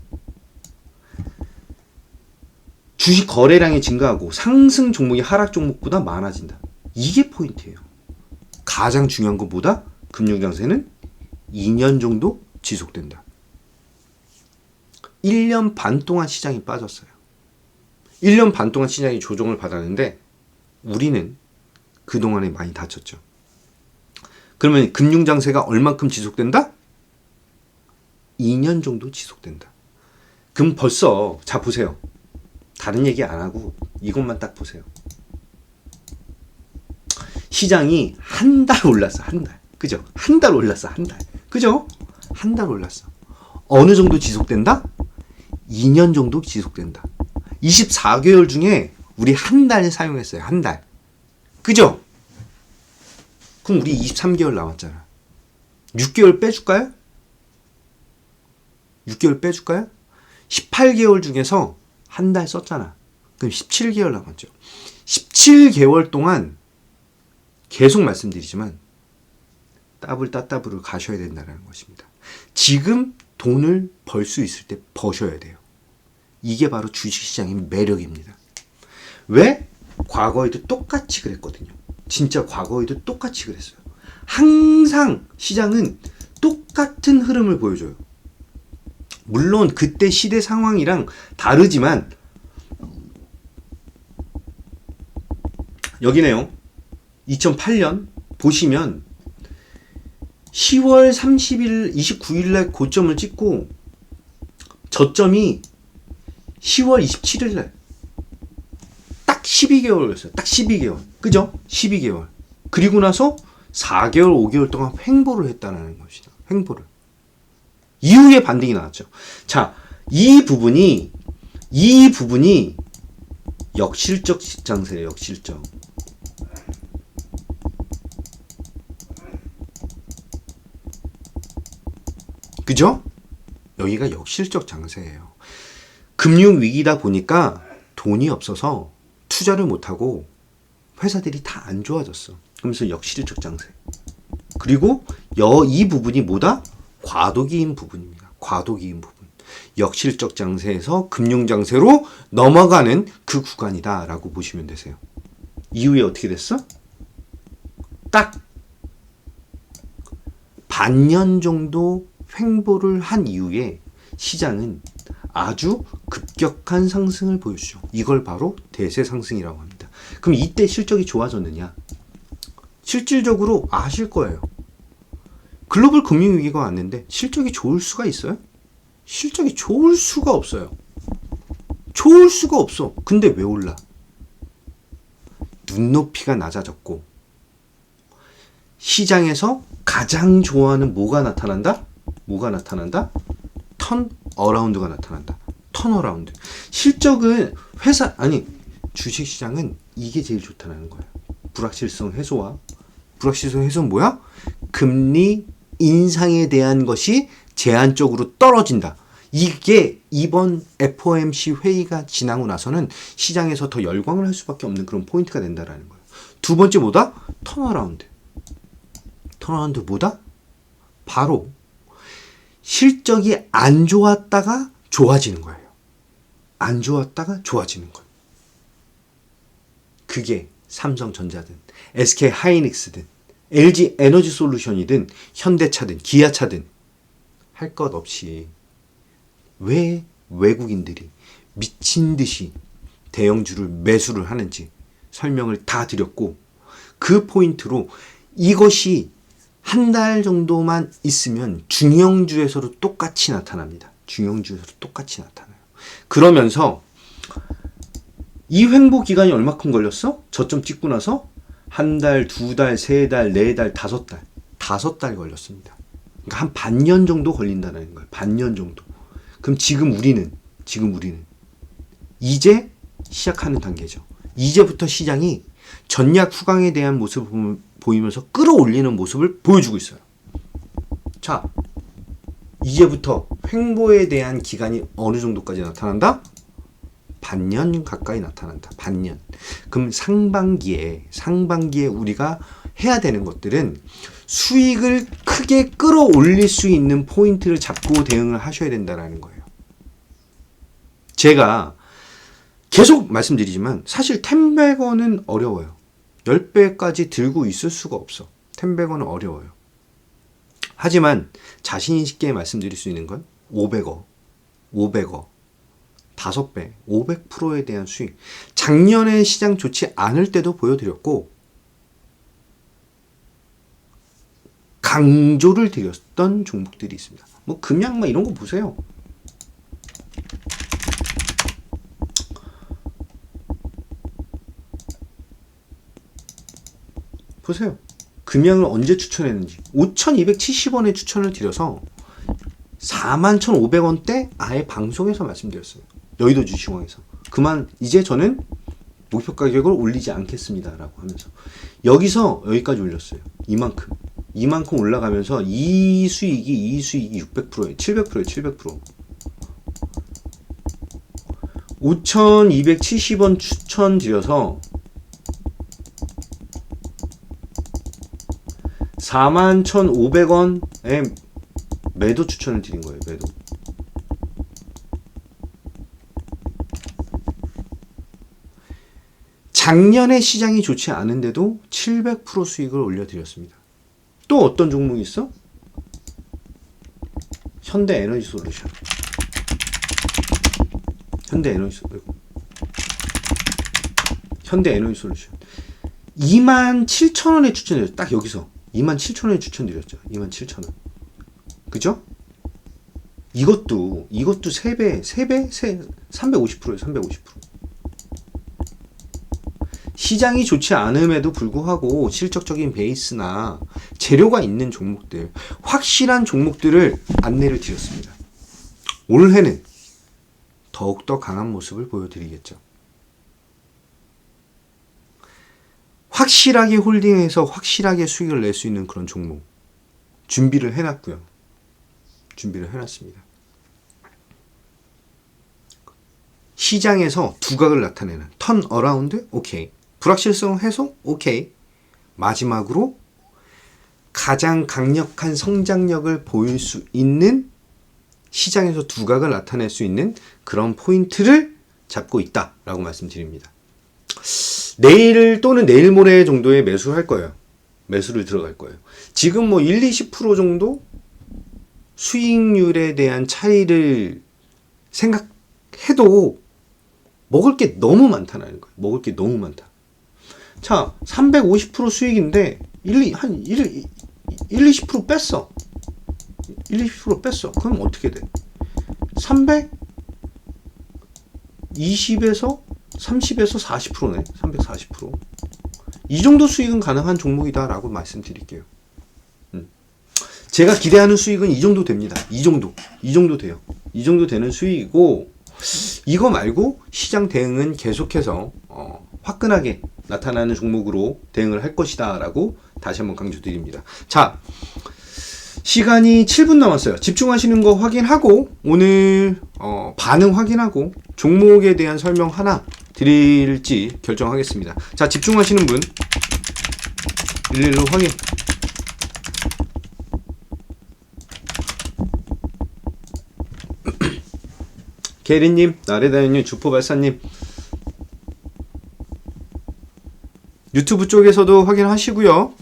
주식 거래량이 증가하고 상승 종목이 하락 종목보다 많아진다. 이게 포인트예요. 가장 중요한 것보다 금융장세는 2년 정도 지속된다. 1년 반 동안 시장이 빠졌어요. 1년 반 동안 시장이 조정을 받았는데 우리는 그동안에 많이 다쳤죠. 그러면 금융장세가 얼만큼 지속된다? 2년 정도 지속된다. 그럼 벌써 자 보세요. 다른 얘기 안 하고 이것만 딱 보세요. 시장이 한 달 올랐어. 한 달. 그죠? 한 달 올랐어. 한 달. 그죠? 한 달 올랐어. 어느 정도 지속된다? 2년 정도 지속된다. 24개월 중에 우리 한 달 사용했어요. 한 달. 그죠? 그럼 우리 23개월 남았잖아. 6개월 빼줄까요? 6개월 빼줄까요? 18개월 중에서 한 달 썼잖아. 그럼 17개월 남았죠. 17개월 동안 계속 말씀드리지만 따블따따블을 가셔야 된다는 것입니다. 지금 돈을 벌 수 있을 때 버셔야 돼요. 이게 바로 주식시장의 매력입니다. 왜? 과거에도 똑같이 그랬거든요. 진짜 과거에도 똑같이 그랬어요. 항상 시장은 똑같은 흐름을 보여줘요. 물론 그때 시대 상황이랑 다르지만 여기네요. 2008년 보시면 10월 30일, 29일날 고점을 찍고 저점이 10월 27일날 딱 12개월이었어요. 딱 12개월. 그죠? 12개월. 그리고 나서 4개월, 5개월 동안 횡보를 했다는 것이다. 횡보를. 이후에 반등이 나왔죠. 자, 이 부분이 역실적 장세예요. 역실적. 그죠? 여기가 역실적 장세예요. 금융위기다 보니까 돈이 없어서 투자를 못하고 회사들이 다 안 좋아졌어. 그러면서 역실적 장세. 그리고 이 부분이 뭐다? 과도기인 부분입니다. 과도기인 부분. 역실적 장세에서 금융장세로 넘어가는 그 구간이다 라고 보시면 되세요. 이후에 어떻게 됐어? 딱 반년 정도 횡보를 한 이후에 시장은 아주 급격한 상승을 보여주죠. 이걸 바로 대세 상승이라고 합니다. 그럼 이때 실적이 좋아졌느냐? 실질적으로 아실 거예요. 글로벌 금융위기가 왔는데 실적이 좋을 수가 있어요? 실적이 좋을 수가 없어요. 좋을 수가 없어. 근데 왜 올라? 눈높이가 낮아졌고 시장에서 가장 좋아하는 뭐가 나타난다? 뭐가 나타난다? 턴어라운드가 나타난다. 턴어라운드. 실적은 주식시장은 이게 제일 좋다는 거예요. 불확실성 해소는 뭐야? 금리 인상에 대한 것이 제한적으로 떨어진다. 이게 이번 FOMC 회의가 지나고 나서는 시장에서 더 열광을 할 수밖에 없는 그런 포인트가 된다라는 거예요. 두 번째 뭐다? 턴어라운드. 턴어라운드 뭐다? 바로 실적이 안 좋았다가 좋아지는 거예요. 안 좋았다가 좋아지는 거예요. 그게 삼성전자든 SK하이닉스든 LG 에너지솔루션이든 현대차든 기아차든 할 것 없이 왜 외국인들이 미친 듯이 대형주를 매수를 하는지 설명을 다 드렸고 그 포인트로 이것이 한 달 정도만 있으면 중형주에서도 똑같이 나타납니다. 중형주에서도 똑같이 나타나요. 그러면서 이 횡보 기간이 얼마큼 걸렸어? 저점 찍고 나서 한 달, 두 달, 세 달, 네 달, 다섯 달. 5달 걸렸습니다. 그러니까 한 반년 정도 걸린다는 거예요. 반년 정도. 그럼 지금 우리는 이제 시작하는 단계죠. 이제부터 시장이 전략 후강에 대한 모습을 보이면서 끌어올리는 모습을 보여주고 있어요. 자, 이제부터 횡보에 대한 기간이 어느 정도까지 나타난다? 반년 가까이 나타난다. 반년. 그럼 상반기에 우리가 해야 되는 것들은 수익을 크게 끌어올릴 수 있는 포인트를 잡고 대응을 하셔야 된다는 거예요. 제가 계속 말씀드리지만 사실 10백원은 어려워요. 10배까지 들고 있을 수가 없어. 10백원은 어려워요. 하지만 자신 있게 말씀드릴 수 있는 건 500억, 500배, 500%에 대한 수익. 작년에 시장 좋지 않을 때도 보여드렸고 강조를 드렸던 종목들이 있습니다. 뭐 금양 이런 거 보세요. 보세요. 금양을 언제 추천했는지 5,270원에 추천을 드려서 41,500원대 아예 방송에서 말씀드렸어요. 여의도 주식시황에서. 이제 저는 목표 가격을 올리지 않겠습니다 라고 하면서 여기서 여기까지 올렸어요. 이만큼 올라가면서 이 수익이 600%예요. 700%. 5,270원 추천드려서 41,500원에 매도 추천을 드린 거예요. 매도. 작년에 시장이 좋지 않은데도 700% 수익을 올려드렸습니다. 또 어떤 종목이 있어? 현대에너지솔루션. 27,000원에 추천드렸죠. 딱 여기서 27,000원에 추천드렸죠. 27,000원. 그죠? 이것도 3배, 350%예요. 350%. 시장이 좋지 않음에도 불구하고 실적적인 베이스나 재료가 있는 종목들, 확실한 종목들을 안내를 드렸습니다. 올해는 더욱더 강한 모습을 보여드리겠죠. 확실하게 홀딩해서 확실하게 수익을 낼 수 있는 그런 종목 준비를 해놨고요. 준비를 해놨습니다. 시장에서 두각을 나타내는 턴 어라운드, 오케이. 불확실성 해소, 오케이. 마지막으로 가장 강력한 성장력을 보일 수 있는, 시장에서 두각을 나타낼 수 있는 그런 포인트를 잡고 있다라고 말씀드립니다. 내일 또는 내일 모레 정도에 매수를 할 거예요. 매수를 들어갈 거예요. 지금 뭐 1, 20% 정도 수익률에 대한 차이를 생각해도 먹을 게 너무 많다는 거예요. 먹을 게 너무 많다. 자, 350% 수익인데 1, 20% 뺐어. 1, 20% 뺐어. 그럼 어떻게 돼? 320에서 30에서 40%네. 340%. 이 정도 수익은 가능한 종목이다라고 말씀드릴게요. 제가 기대하는 수익은 이 정도 됩니다. 이 정도 돼요. 이 정도 되는 수익이고, 이거 말고 시장 대응은 계속해서 화끈하게 나타나는 종목으로 대응을 할 것이다 라고 다시 한번 강조드립니다. 자, 시간이 7분 남았어요. 집중하시는 거 확인하고, 오늘 반응 확인하고 종목에 대한 설명 하나 드릴지 결정하겠습니다. 자, 집중하시는 분 111로 확인. 게리님, 나래다현님, 주포발사님, 유튜브 쪽에서도 확인하시고요.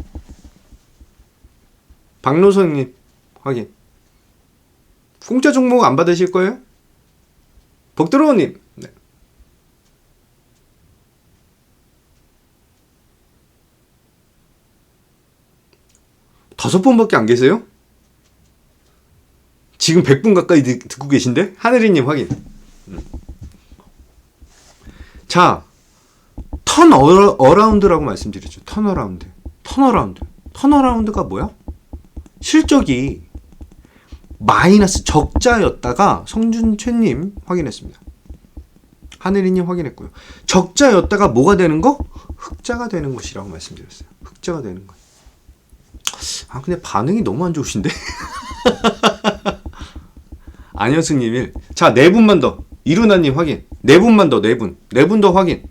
박노성님 확인. 공짜 종목 안 받으실 거예요? 복드로우님, 네. 다섯 번밖에 안 계세요? 지금 100분 가까이 듣고 계신데? 하늘이님 확인. 자, 턴 어라운드라고 말씀드렸죠. 턴어라운드가 뭐야? 실적이 마이너스 적자였다가, 성준채님 확인했습니다. 하늘이님 확인했고요. 적자였다가 뭐가 되는 거? 흑자가 되는 것이라고 말씀드렸어요. 흑자가 되는 것. 아, 근데 반응이 너무 안 좋으신데? 안현승님 1. 자, 4분만 더. 이루나님 확인. 4분만 더, 4분. 4분 더 확인.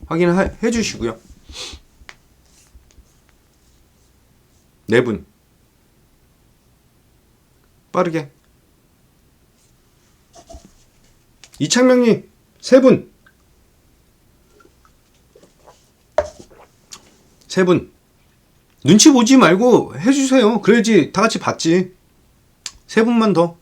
확인해 주시고요. 4분. 빠르게. 이창명님 3분. 3분. 눈치 보지 말고 해주세요. 그래야지 다 같이 봤지. 3분만 더.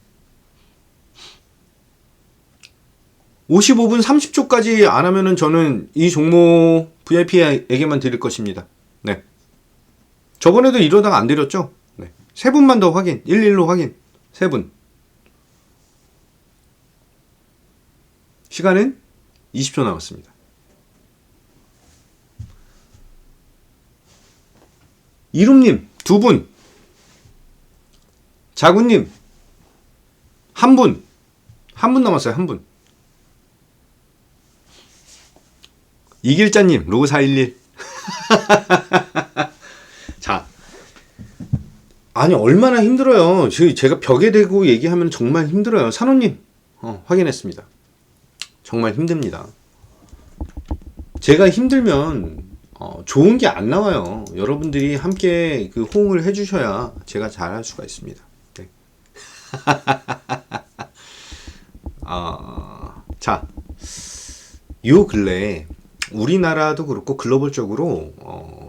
55분 30초까지 안 하면은 저는 이 종목 VIP에게만 드릴 것입니다. 네. 저번에도 이러다가 안 드렸죠? 네. 3분만 더 확인. 11로 확인. 3분. 시간은 20초 남았습니다. 이룸님 2분. 자구님 1분. 1분 남았어요. 1분. 이길자님 로그 411. 자, 아니 얼마나 힘들어요. 제가 벽에 대고 얘기하면 정말 힘들어요. 산호님 확인했습니다. 정말 힘듭니다. 제가 힘들면 좋은 게 안 나와요. 여러분들이 함께 그 호응을 해주셔야 제가 잘할 수가 있습니다. 네. 자, 요 근래에 우리나라도 그렇고 글로벌적으로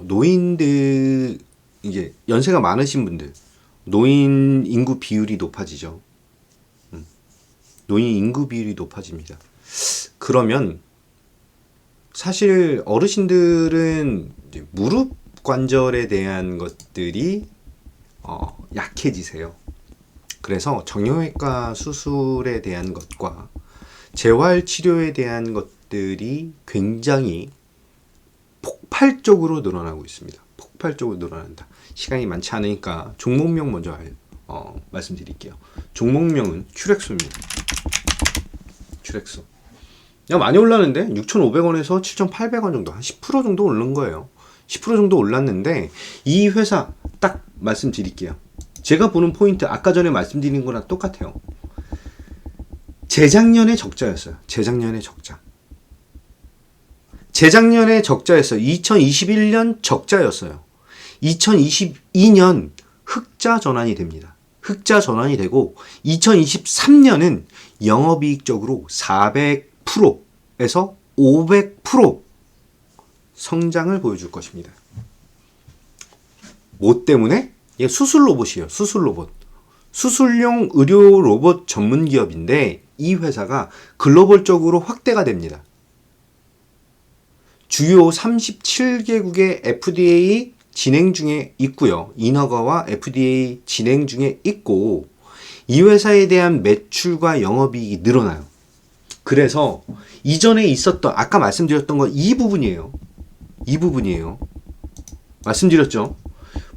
노인들, 이제 연세가 많으신 분들, 노인 인구 비율이 높아지죠. 노인 인구 비율이 높아집니다. 그러면 사실 어르신들은 이제 무릎 관절에 대한 것들이 약해지세요. 그래서 정형외과 수술에 대한 것과 재활 치료에 대한 것들이 굉장히 폭발적으로 늘어나고 있습니다. 폭발적으로 늘어난다. 시간이 많지 않으니까 종목명 먼저 말씀드릴게요. 종목명은 큐렉소입니다. 큐렉소. 야, 많이 올랐는데 6,500원에서 7,800원 정도, 한 10% 정도 오른 거예요. 10% 정도 올랐는데 이 회사 딱 말씀드릴게요. 제가 보는 포인트 아까 전에 말씀드린 거랑 똑같아요. 재작년에 적자였어요. 재작년에 적자. 재작년에 적자였어요. 2021년 적자였어요. 2022년 흑자 전환이 됩니다. 흑자 전환이 되고 2023년은 영업이익적으로 400%에서 500% 성장을 보여줄 것입니다. 뭐 때문에? 이게 수술 로봇이에요. 수술 로봇. 수술용 의료 로봇 전문 기업인데 이 회사가 글로벌적으로 확대가 됩니다. 주요 37개국의 FDA 진행 중에 있고요. 인허가와 FDA 진행 중에 있고 이 회사에 대한 매출과 영업이익이 늘어나요. 그래서 이전에 있었던 아까 말씀드렸던 건 이 부분이에요. 이 부분이에요. 말씀드렸죠.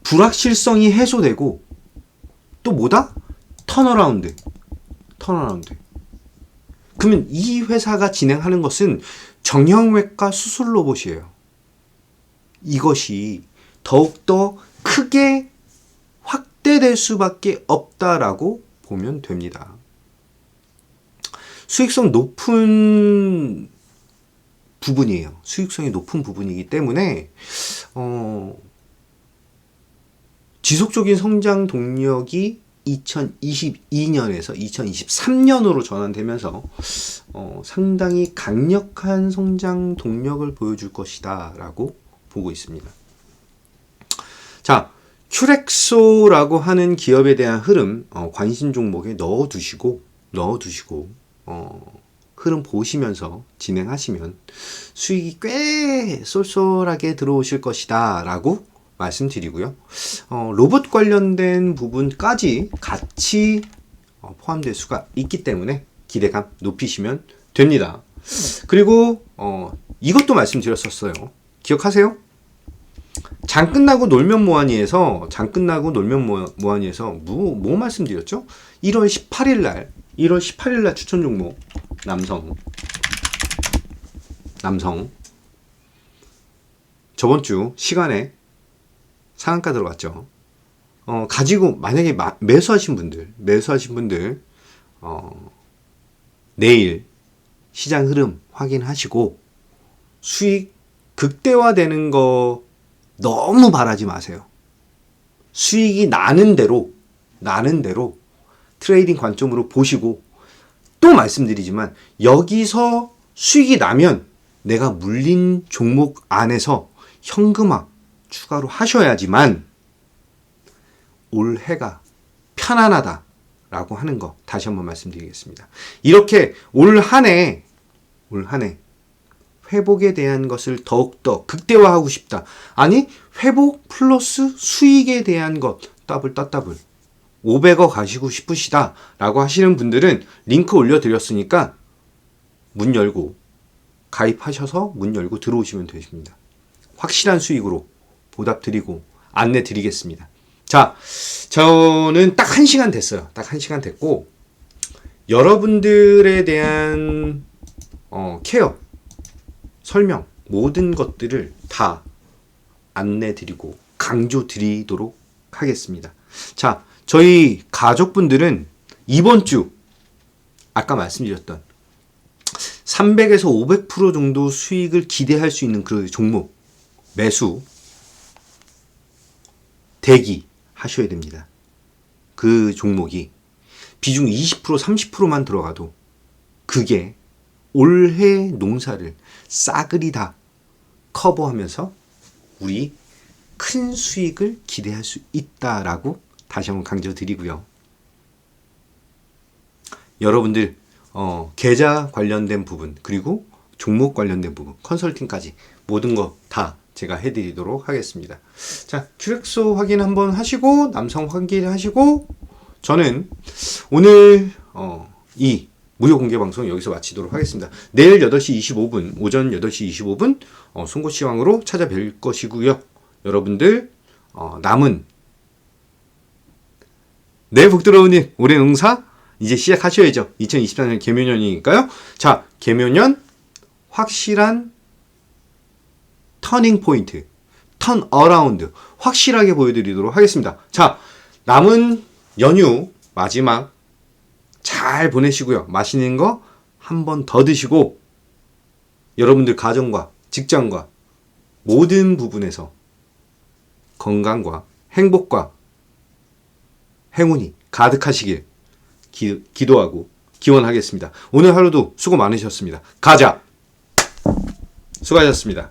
불확실성이 해소되고 또 뭐다? 턴어라운드. 그러면 이 회사가 진행하는 것은 정형외과 수술 로봇이에요. 이것이 더욱더 크게 확대될 수밖에 없다라고 보면 됩니다. 수익성 높은 부분이에요. 수익성이 높은 부분이기 때문에 지속적인 성장 동력이 2022년에서 2023년으로 전환되면서 상당히 강력한 성장 동력을 보여줄 것이다 라고 보고 있습니다. 자, 큐렉소라고 하는 기업에 대한 흐름 관심 종목에 넣어두시고 흐름 보시면서 진행하시면 수익이 꽤 쏠쏠하게 들어오실 것이다 라고 말씀드리고요. 로봇 관련된 부분까지 같이 포함될 수가 있기 때문에 기대감 높이시면 됩니다. 그리고 이것도 말씀드렸었어요. 기억하세요? 장 끝나고 놀면 뭐하니에서 뭐 말씀드렸죠? 1월 18일 날 추천 종목 남성 저번 주 시간에 상한가 들어갔죠. 가지고 만약에 매수하신 분들 내일 시장 흐름 확인하시고 수익 극대화되는 거 너무 바라지 마세요. 수익이 나는 대로 트레이딩 관점으로 보시고 또 말씀드리지만 여기서 수익이 나면 내가 물린 종목 안에서 현금화 추가로 하셔야지만 올해가 편안하다라고 하는 거 다시 한번 말씀드리겠습니다. 이렇게 올 한해 회복에 대한 것을 더욱더 극대화하고 싶다. 아니 회복 플러스 수익에 대한 것 더블 500억 가시고 싶으시다 라고 하시는 분들은 링크 올려드렸으니까 문 열고 가입하셔서 문 열고 들어오시면 되십니다. 확실한 수익으로 보답 드리고 안내 드리겠습니다. 자, 저는 딱 1시간 됐어요. 딱 1시간 됐고 여러분들에 대한 케어, 설명 모든 것들을 다 안내 드리고 강조 드리도록 하겠습니다. 자, 저희 가족분들은 이번 주 아까 말씀드렸던 300에서 500% 정도 수익을 기대할 수 있는 그 종목 매수 대기 하셔야 됩니다. 그 종목이 비중 20% 30%만 들어가도 그게 올해 농사를 싸그리 다 커버하면서 우리 큰 수익을 기대할 수 있다라고 다시 한번 강조드리고요. 여러분들 계좌 관련된 부분 그리고 종목 관련된 부분 컨설팅까지 모든 거 다 제가 해드리도록 하겠습니다. 자, 큐렉소 확인 한번 하시고 남성 확인하시고 저는 오늘 이 무료 공개 방송 여기서 마치도록 하겠습니다. 내일 8시 25분 오전 8시 25분 송곳시황으로 찾아뵐 것이고요. 여러분들 남은 내 복 들어온 일 올해 농사 이제 시작하셔야죠. 2024년 개묘년이니까요. 자, 개묘년 확실한 터닝 포인트, 턴 어라운드 확실하게 보여드리도록 하겠습니다. 자, 남은 연휴 마지막 잘 보내시고요. 맛있는 거 한 번 더 드시고 여러분들 가정과 직장과 모든 부분에서 건강과 행복과 행운이 가득하시길 기도하고 기원하겠습니다. 오늘 하루도 수고 많으셨습니다. 가자! 수고하셨습니다.